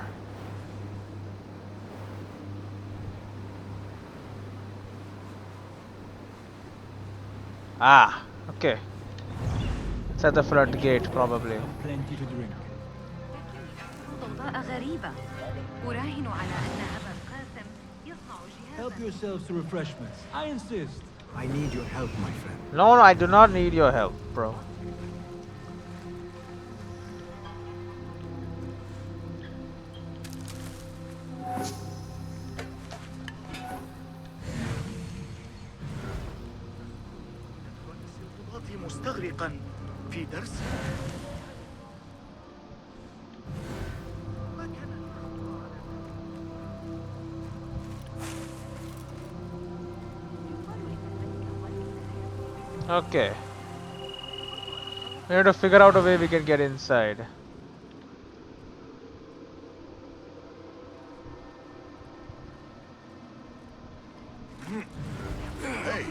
Ah, okay. It's at the front gate, probably. Plenty to drink. ضوضاء غريبة. أراهن على أن أبا القاسم يصنع جهازاً. Help yourselves to refreshments. I insist. I need your help, my friend. No, I do not need your help, bro. مستغرقا في درس. Okay. We have to figure out a way we can get inside. Hey,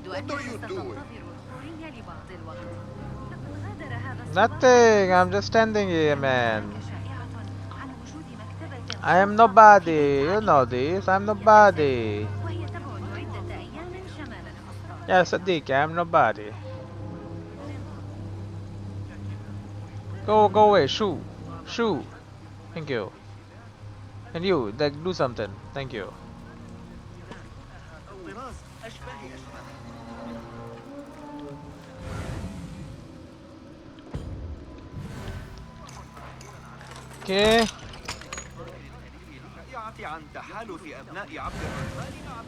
what are you doing? Nothing, I'm just standing here, man. I am nobody, you know this, I'm nobody. Yes, Sadiq, I'm nobody. Go away, shoo. Shoo. Thank you. And you, like, do something. Thank you. Okay.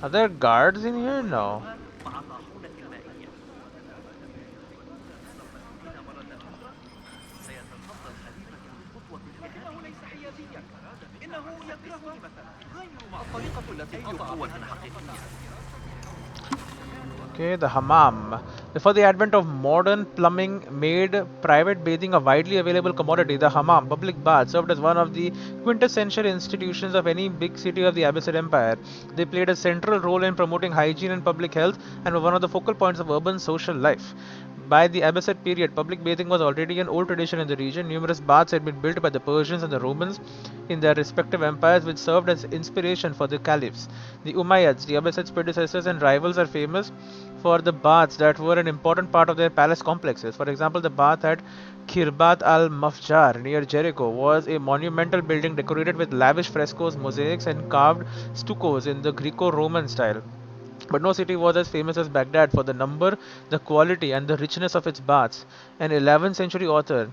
Are there guards in here? No. Okay, the hammam. Before the advent of modern plumbing made private bathing a widely available commodity, the hammam, public bath, served as one of the quintessential institutions of any big city of the Abbasid Empire. They played a central role in promoting hygiene and public health and were one of the focal points of urban social life. By the Abbasid period, public bathing was already an old tradition in the region. Numerous baths had been built by the Persians and the Romans in their respective empires, which served as inspiration for the caliphs. The Umayyads, the Abbasids' predecessors and rivals, are famous for the baths that were an important part of their palace complexes. For example, the bath at Khirbat al-Mafjar near Jericho was a monumental building decorated with lavish frescoes, mosaics, and carved stuccos in the Greco-Roman style. But no city was as famous as Baghdad for the number, the quality, and the richness of its baths. An 11th century author,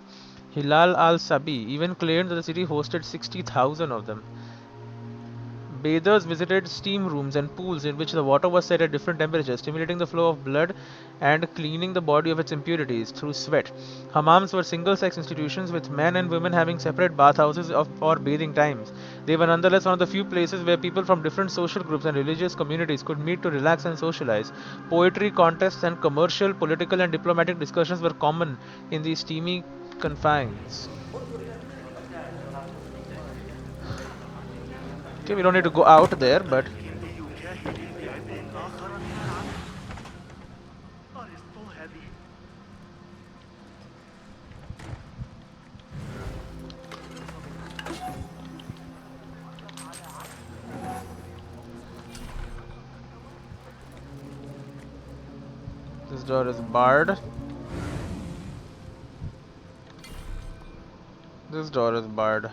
Hilal al-Sabi, even claimed that the city hosted 60,000 of them. Bathers visited steam rooms and pools in which the water was set at different temperatures, stimulating the flow of blood and cleaning the body of its impurities through sweat. Hammams were single-sex institutions with men and women having separate bathhouses for bathing times. They were nonetheless one of the few places where people from different social groups and religious communities could meet to relax and socialize. Poetry contests and commercial, political, and diplomatic discussions were common in these steamy confines. Okay, we don't need to go out there, but this door is barred. This door is barred.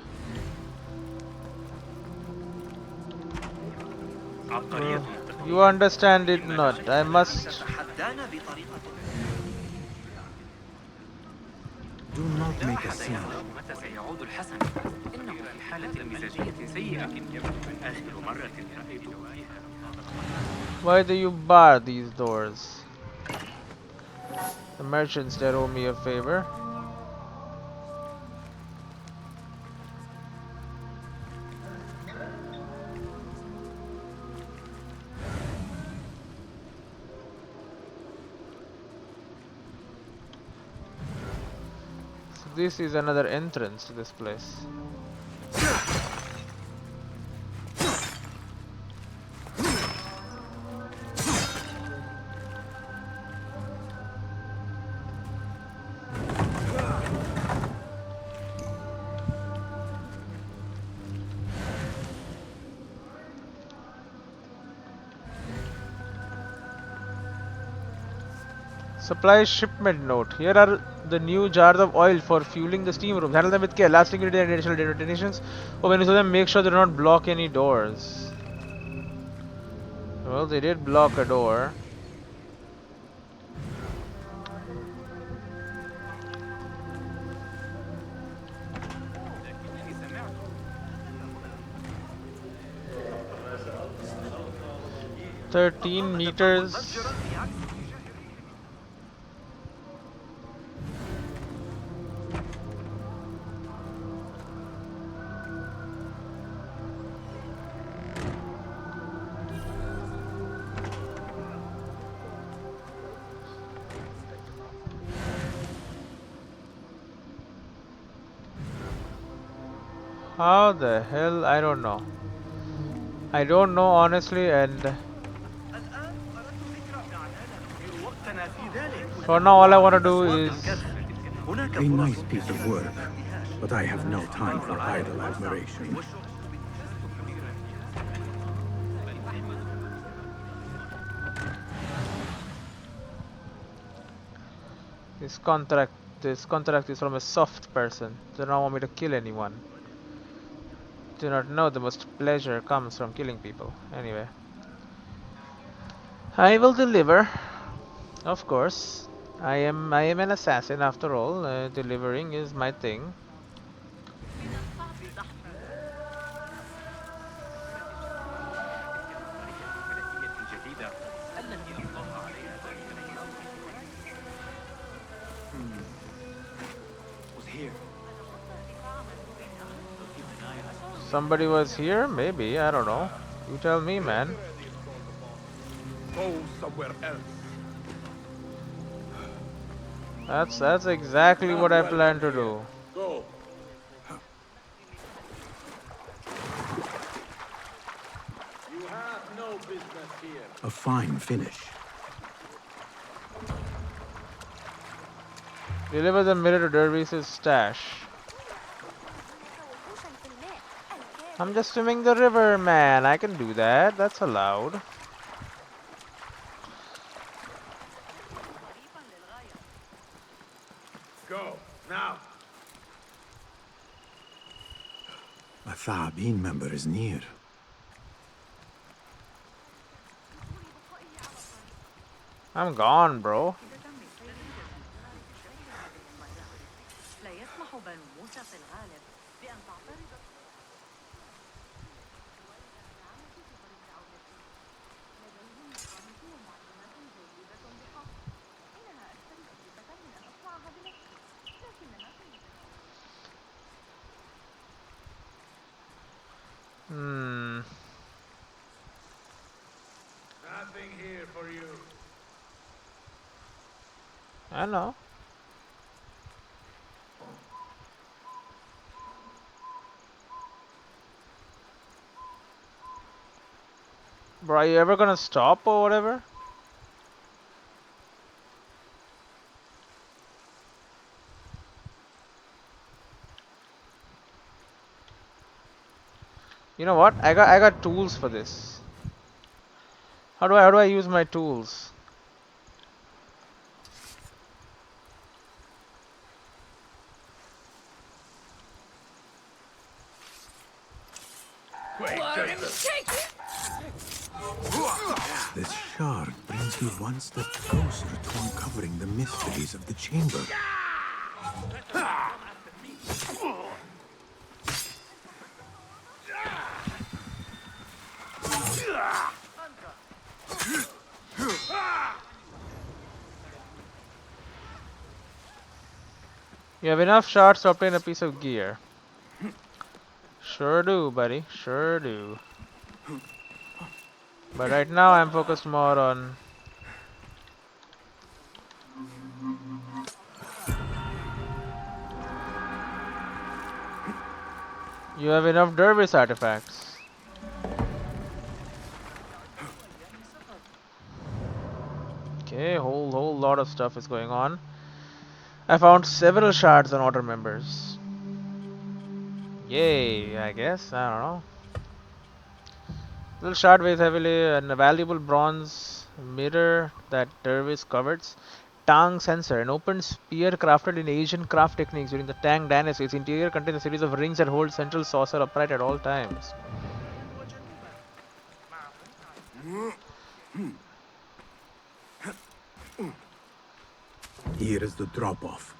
You understand it not. I must. Do not make a scene. Why do you bar these doors? The merchants, they owe me a favor. So this is another entrance to this place. Supply shipment note. Here are the new jars of oil for fueling the steam rooms. Handle them with care. Last ingredient and additional detonations. Oh, when you do them, make sure they do not block any doors. Well, they did block a door. $13 meters. How the hell? I don't know. I don't know honestly, and for now all I want to do is A nice piece of work, but I have no time for idle admiration. this contract is from a soft person. They don't want me to kill anyone. Do not know the most pleasure comes from killing people. Anyway, I will deliver. Of course, I am an assassin after all. Delivering is my thing. Somebody was here? Maybe, I don't know. You tell me, man. Go somewhere else. That's exactly what I plan to do. Go. You have no business here. A fine finish. Deliver the mirror to Dervis's stash. I'm just swimming the river, man. I can do that. That's allowed. Go now. A Thaabin member is near. I'm gone, bro. Nothing here for you. I know. Bro, are you ever gonna stop or whatever? You know what? I got tools for this. How do I use my tools? This shard brings me one step closer to uncovering the mysteries of the chamber. You have enough shards to obtain a piece of gear. Sure do, buddy. Sure do. But right now I'm focused more on... You have enough dervish artifacts. Okay, whole lot of stuff is going on. I found several shards on order members. Yay, I guess. I don't know. Little shard weighs heavily and a valuable bronze mirror that dervish covets. Tang sensor, an open spear crafted in Asian craft techniques during the Tang dynasty. Its interior contains a series of rings that hold central saucer upright at all times. Here is the drop-off.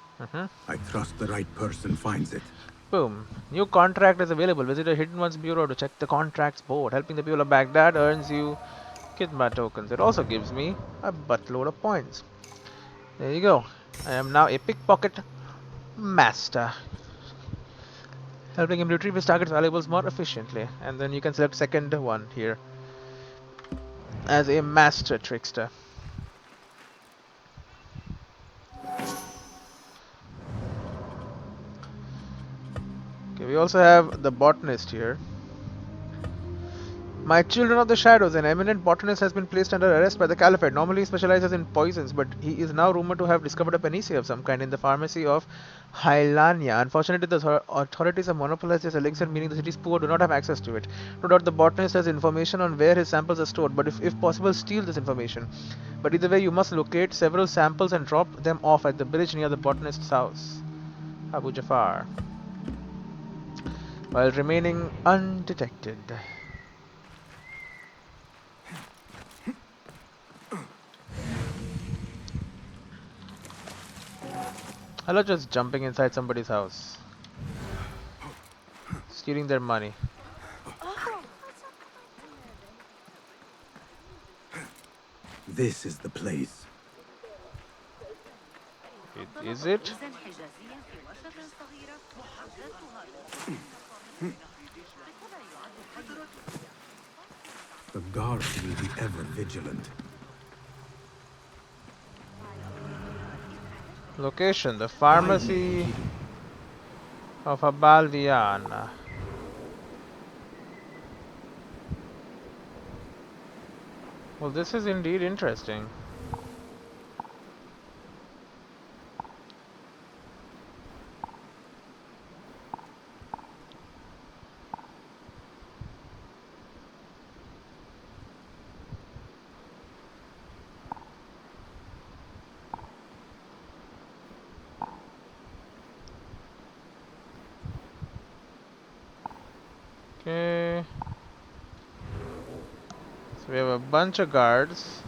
I trust the right person finds it. Boom. New contract is available. Visit a Hidden Ones Bureau to check the contracts board. Helping the people of Baghdad earns you Khidmat tokens. It also gives me a buttload of points. There you go. I am now a pickpocket master. Helping him retrieve his target's valuables more efficiently. And then you can select second one here. As a master trickster. Okay, we also have the botanist here. My children of the shadows, an eminent botanist has been placed under arrest by the Caliphate. Normally he specializes in poisons, but he is now rumored to have discovered a panacea of some kind in the pharmacy of Hylania. Unfortunately, the authorities have monopolized this elixir, meaning the city's poor do not have access to it. No doubt the botanist has information on where his samples are stored, but if possible, steal this information. But either way, you must locate several samples and drop them off at the bridge near the botanist's house, Abu Jafar, while remaining undetected. I love just jumping inside somebody's house, stealing their money. This is the place. Is it? The guards will be ever vigilant. Location: the pharmacy of Abalvian. Well, this is indeed interesting. Okay. So we have a bunch of guards.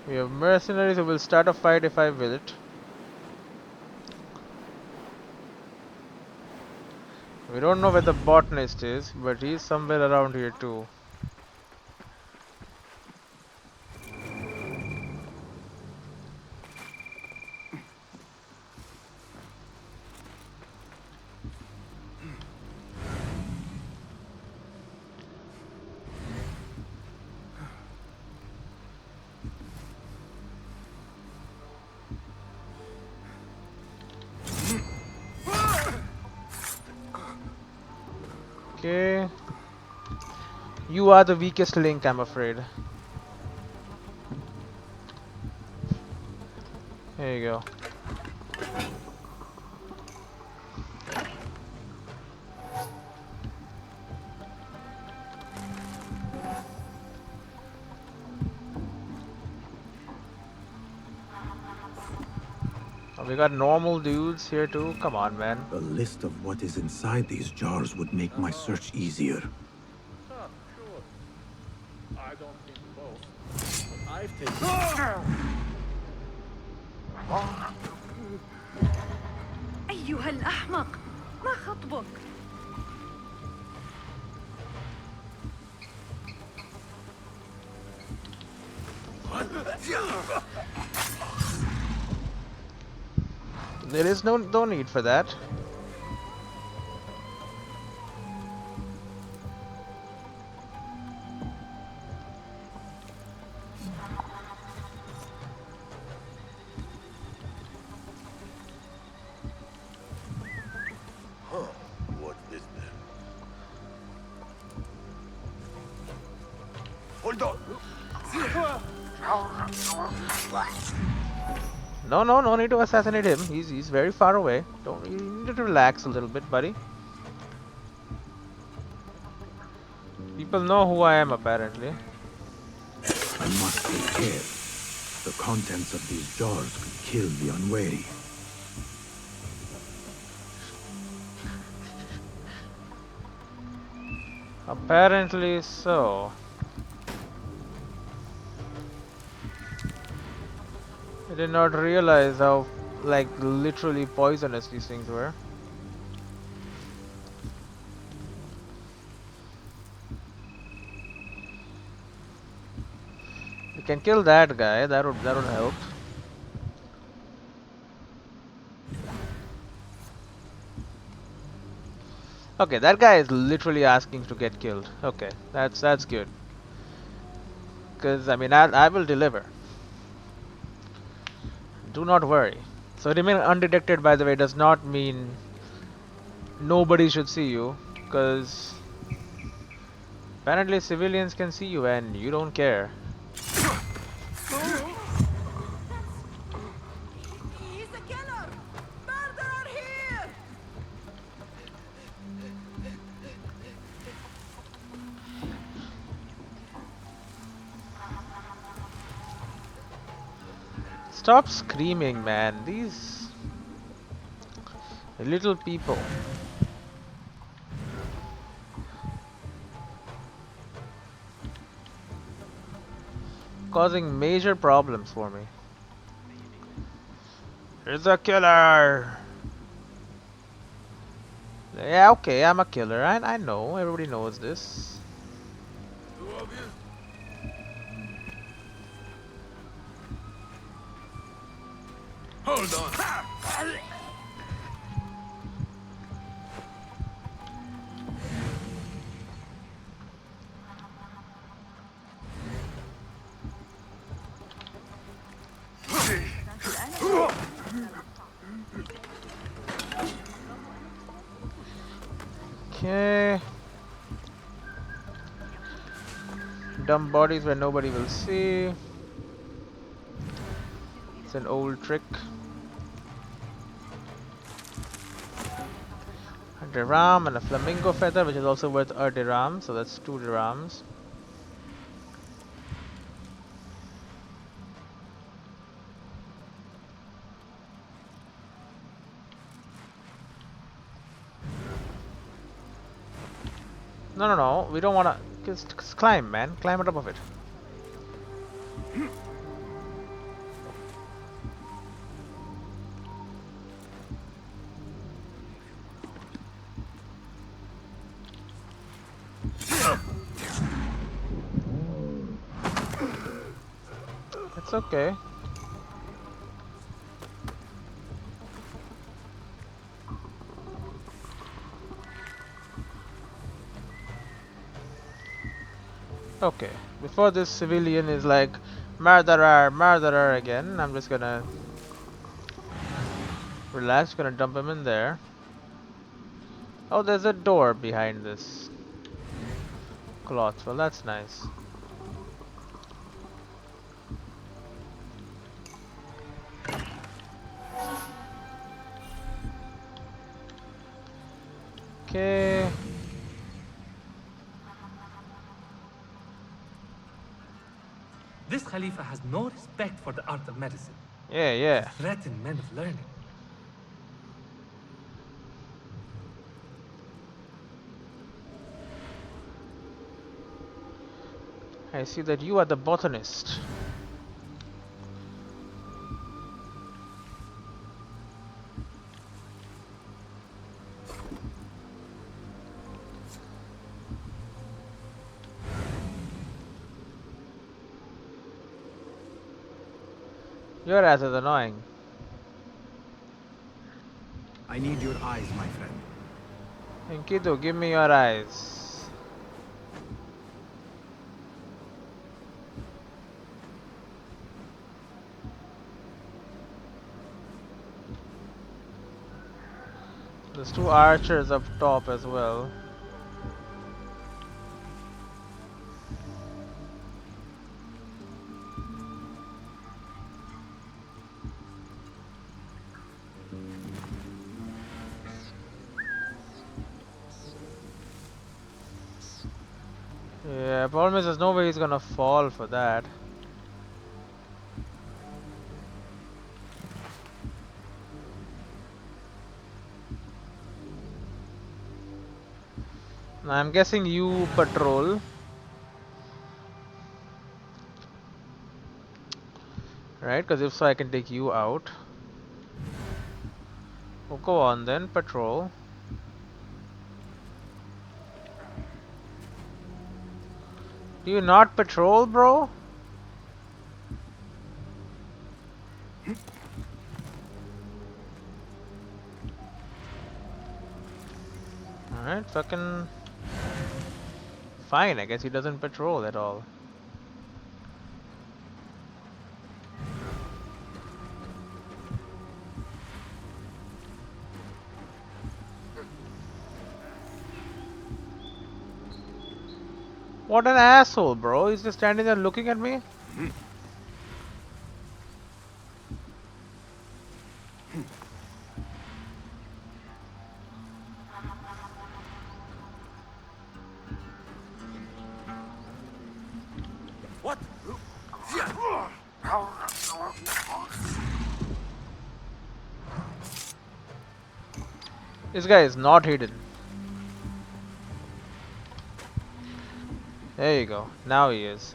We have mercenaries who will start a fight if I will it. We don't know where the botanist is, but he's somewhere around here too. Okay. You are the weakest link, I'm afraid. There you go. Oh, we got normal dudes here too. Come on, man. A list of what is inside these jars would make my search easier. Sure. I don't think both, but I've taken... أيها الأحمق، ما خطبك؟ There is no need for that. What's this then? Hold on! No need to assassinate him. He's very far away. Don't you need to relax a little bit, buddy. People know who I am apparently. I must take care. The contents of these jars could kill the unwary. Apparently so. I did not realize how, like, literally poisonous these things were. We can kill that guy. That would help. Okay, that guy is literally asking to get killed. Okay, that's good. Because I mean, I will deliver. Do not worry. So remain undetected, by the way, does not mean nobody should see you, because apparently civilians can see you and you don't care. He's a killer! Murderer here! Stop screaming, man. These little people. Causing major problems for me. He's a killer. Yeah, okay, I'm a killer. I know. Everybody knows this. Hold on! Okay. Dump bodies where nobody will see. It's an old trick. A dirham and a flamingo feather, which is also worth a dirham, so that's 2 dirhams. No, we don't wanna. Just climb, man. Climb on top of it. It's okay. Okay, before this civilian is like, murderer, murderer again, I'm just gonna relax, gonna dump him in there. Oh, there's a door behind this cloth, well that's nice. Okay. This Khalifa has no respect for the art of medicine. Yeah. Threaten men of learning. I see that you are the botanist. Your ass is annoying. I need your eyes, my friend. Enkidu, give me your eyes. There's two archers up top as well. Yeah, problem is there's no way he's gonna fall for that. Now I'm guessing you patrol. Right, because if so I can take you out. Oh, go on then, patrol. Do you not patrol, bro? Alright, fucking... Fine, I guess he doesn't patrol at all. What an asshole, bro. He's just standing there looking at me. What? This guy is not hidden. There you go. Now he is.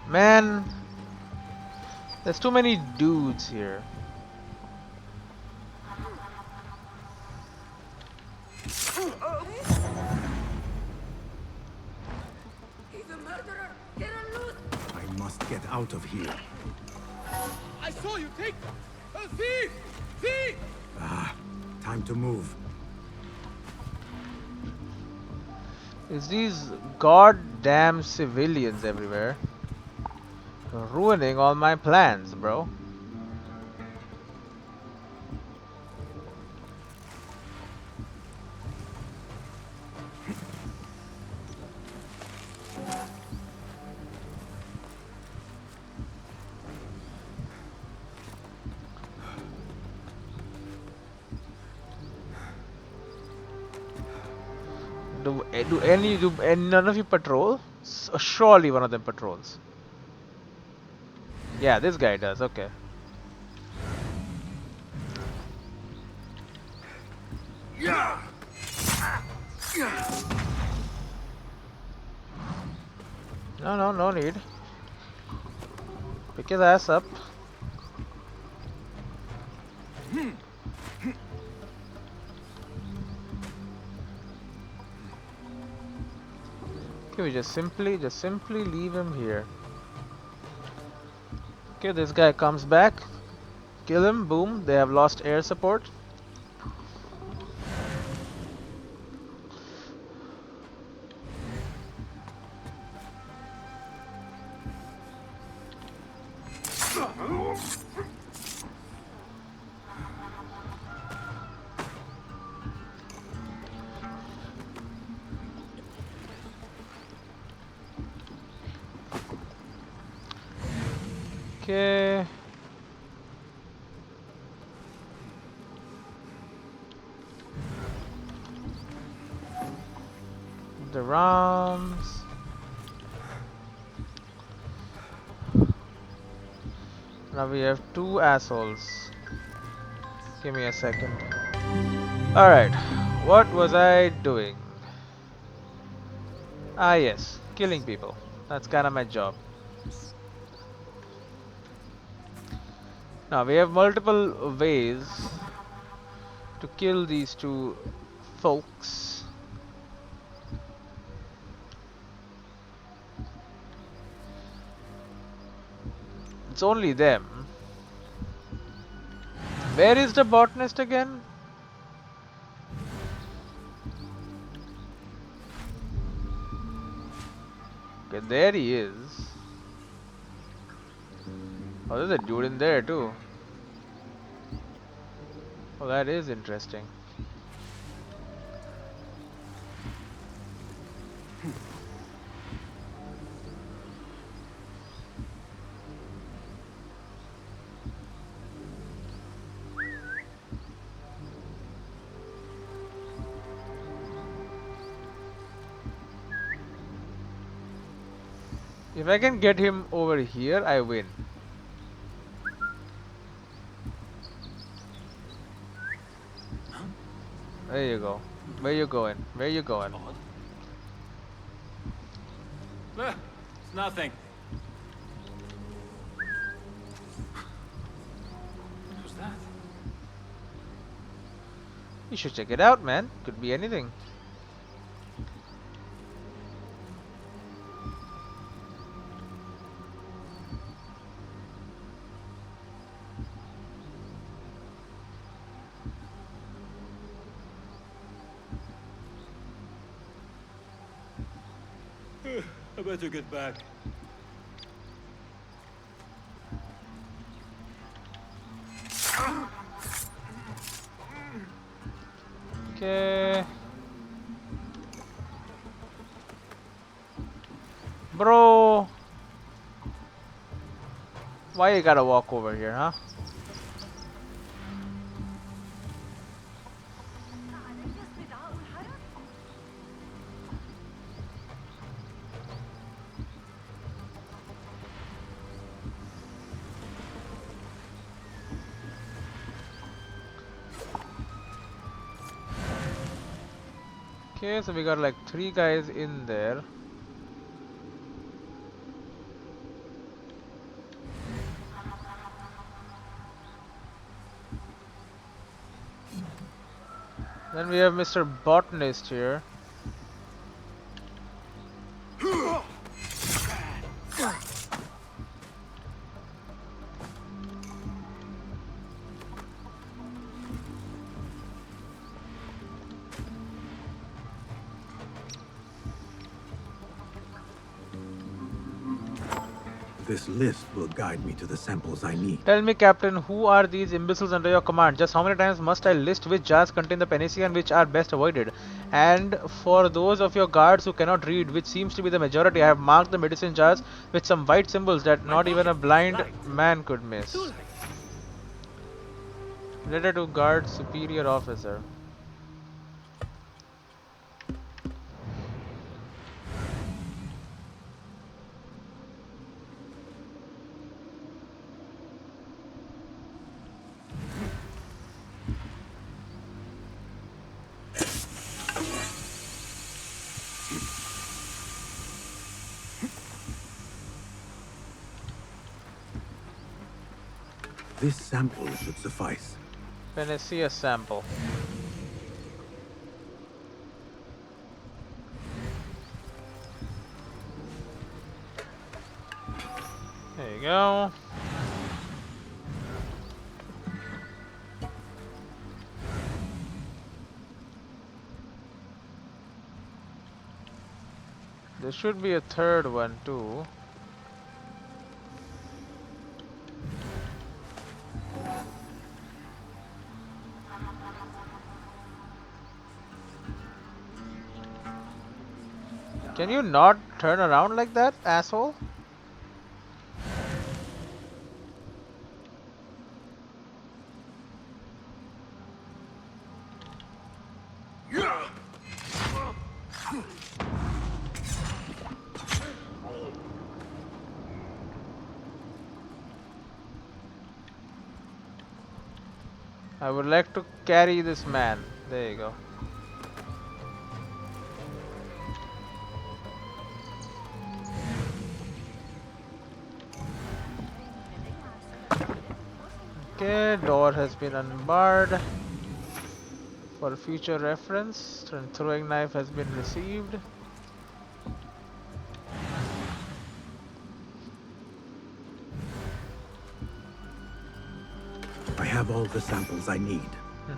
Man, there's too many dudes here. I must get out of here. I saw you take a thief! Thief! Ah, time to move. It's these goddamn civilians everywhere. Ruining all my plans, bro. Do none of you patrol? Surely one of them patrols. Yeah, this guy does. Okay. No need. Pick his ass up. Okay, we just simply leave him here. Okay, this guy comes back. Kill him, boom, they have lost air support. Okay. The ROMs. Now we have two assholes. Give me a second. Alright, what was I doing? Ah yes, killing people. That's kinda my job. Now we have multiple ways to kill these two folks. It's only them. Where is the botanist again? Okay, there he is. Oh, there's a dude in there too. Oh, that is interesting. If I can get him over here, I win. There you go. Where you going? Where you going? It's nothing. What was that? You should check it out, man. Could be anything. I better get back. Okay. Bro. Why you gotta walk over here, huh? Okay, so we got like 3 guys in there. Then we have Mr. Botanist here. This list will guide me to the samples I need. Tell me, Captain, who are these imbeciles under your command? Just how many times must I list which jars contain the panacea and which are best avoided? And for those of your guards who cannot read, which seems to be the majority, I have marked the medicine jars with some white symbols that not even a blind man could miss. Letter to Guard Superior Officer. This sample should suffice. Panacea sample. There you go. There should be a third one too. Can you not turn around like that, asshole? I would like to carry this man. There you go. Okay, door has been unbarred. For future reference, throwing knife has been received. I have all the samples I need.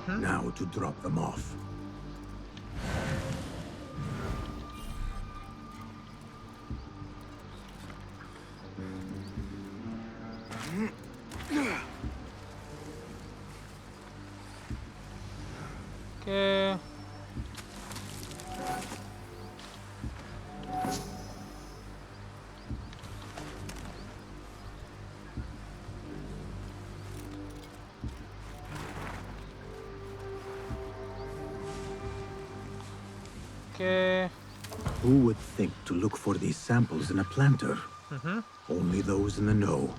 Now to drop them off. Okay. Okay. Who would think to look for these samples in a planter? Only those in the know.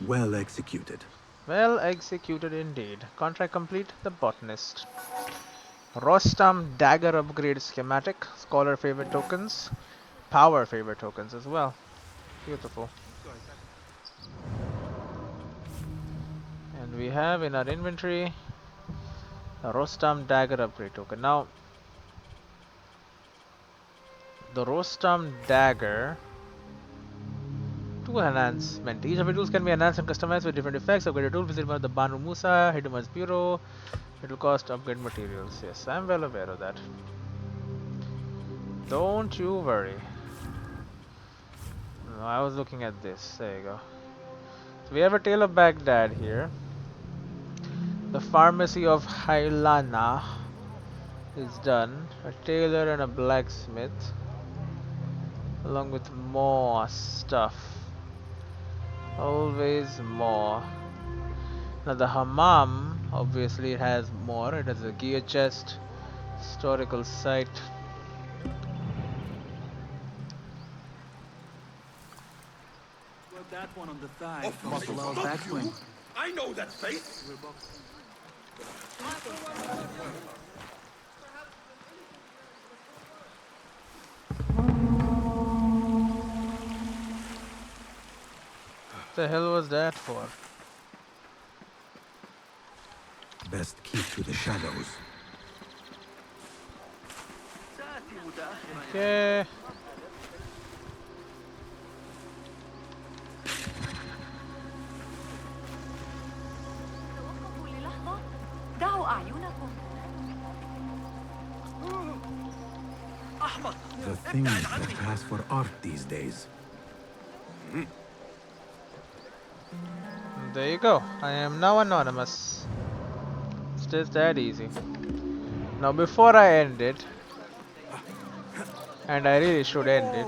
Well executed. Well executed indeed. Contract complete. The botanist. Rostam dagger upgrade schematic. Scholar favor tokens. Power favor tokens as well. Beautiful. And we have in our inventory a Rostam dagger upgrade token. Now, the Rostam dagger. Tool enhancement. Each of the tools can be enhanced and customized with different effects. Upgrade a tool. Visit one of the Banu Musa, Hiduman's Bureau. It will cost upgrade materials. Yes, I'm well aware of that. Don't you worry. No, I was looking at this. There you go. So we have a Tale of Baghdad here. The pharmacy of Hailana is done. A tailor and a blacksmith. Along with more stuff. Always more. Now the hammam, obviously it has more. It has a gear chest, historical site. Got that one on the thigh. Muscle backswing. I know that face. What the hell was that for? Best keep to the shadows. Okay. توقفوا للحظة. دعوا أعينكم. The things that pass for art these days. There you go. I am now anonymous. It's just that easy. Now before I end it, and I really should end it,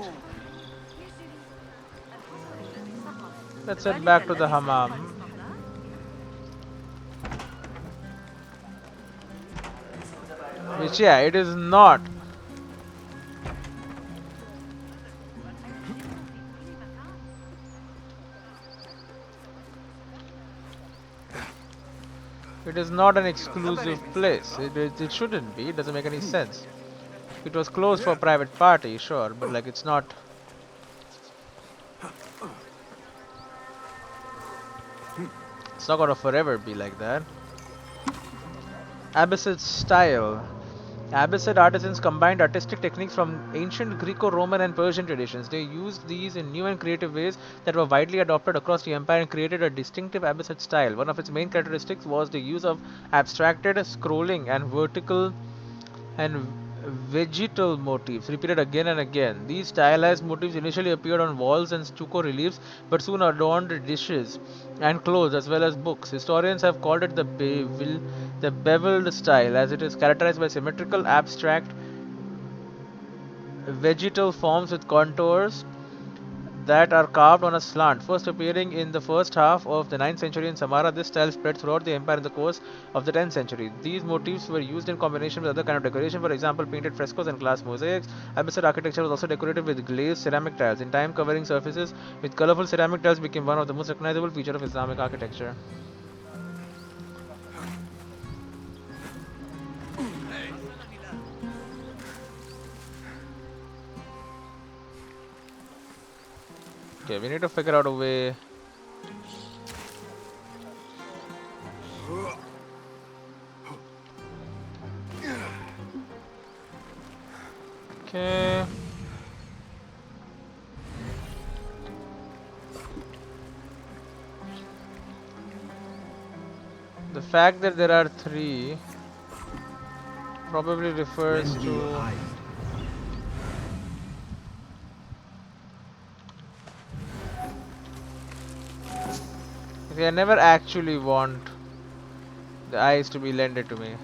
let's head back to the hammam. Which, yeah, it is not. It is not an exclusive place. It shouldn't be. It doesn't make any sense. It was closed for private party, sure, but like it's not. It's not gonna forever be like that. Abbasid style. Abbasid artisans combined artistic techniques from ancient Greco-Roman and Persian traditions. They used these in new and creative ways that were widely adopted across the empire and created a distinctive Abbasid style. One of its main characteristics was the use of abstracted scrolling and vertical and vegetal motifs repeated again and again. These stylized motifs initially appeared on walls and stucco reliefs but soon adorned dishes and clothes as well as books. Historians have called it the beveled style, as it is characterized by symmetrical abstract vegetal forms with contours that are carved on a slant. First appearing in the first half of the 9th century in Samara, this style spread throughout the empire in the course of the 10th century. These motifs were used in combination with other kinds of decoration, for example painted frescoes and glass mosaics. Abbasid architecture was also decorated with glazed ceramic tiles. In time, covering surfaces with colorful ceramic tiles became one of the most recognizable features of Islamic architecture. Okay, we need to figure out a way. The fact that there are 3 probably refers Lend me your to... eyes. See, I never actually want the eyes to be lended to me.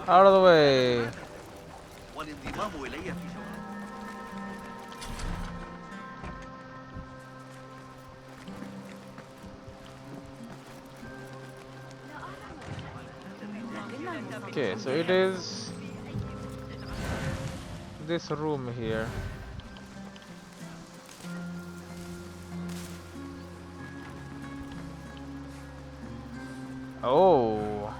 Out of the way. Okay, so it is this room here. Oh.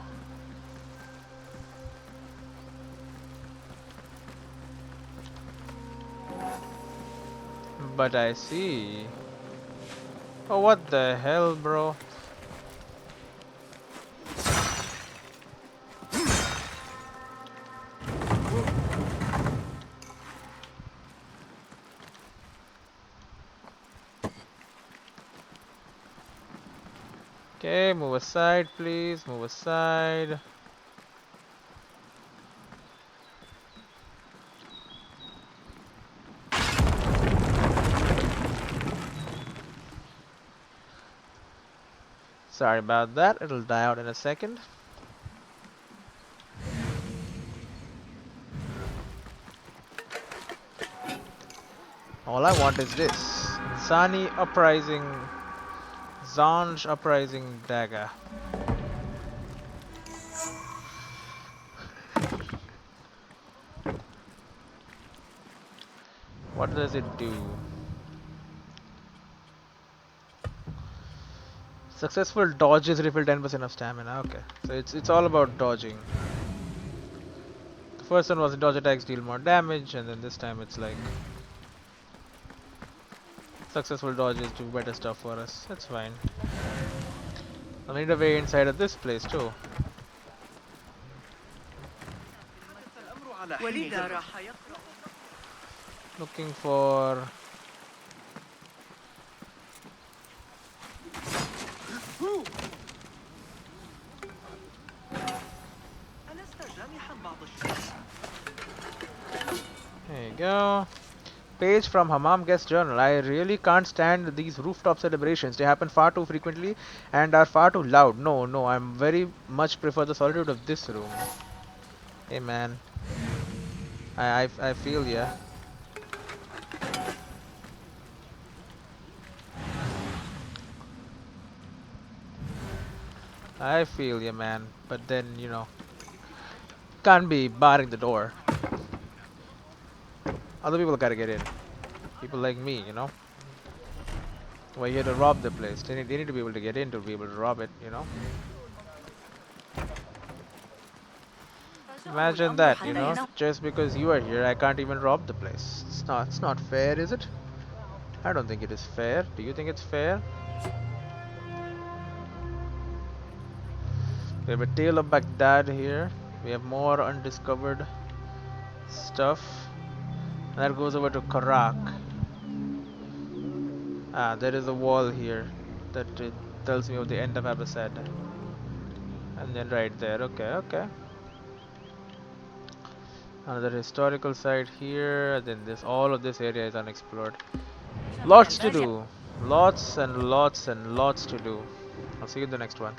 But I see. Oh, what the hell, bro? Okay, move aside, please. Move aside. Sorry about that. It'll die out in a second. All I want is this. Zani Uprising. Zanj Uprising Dagger. What does it do? Successful dodges refill 10% of stamina. Okay, so it's all about dodging. The first one was dodge attacks deal more damage, and then this time it's like successful dodges do better stuff for us. That's fine. I need a way inside of this place too. Looking for... There you go. Page from Hammam Guest Journal. I really can't stand these rooftop celebrations. They happen far too frequently and are far too loud. No, I very much prefer the solitude of this room. Hey man. I feel ya. I feel ya, man. But then, you know, can't be barring the door. Other people gotta get in. People like me, you know. We're here to rob the place. They need to be able to get in to be able to rob it, you know. Imagine that, you know. Just because you are here, I can't even rob the place. It's not fair, is it? I don't think it is fair. Do you think it's fair? We have a tale of Baghdad here. We have more undiscovered stuff. And that goes over to Karkh. Ah, there is a wall here that tells me of the end of Abbasid. And then right there, okay. Another historical site here, then all of this area is unexplored. Lots to do. Lots and lots and lots to do. I'll see you in the next one.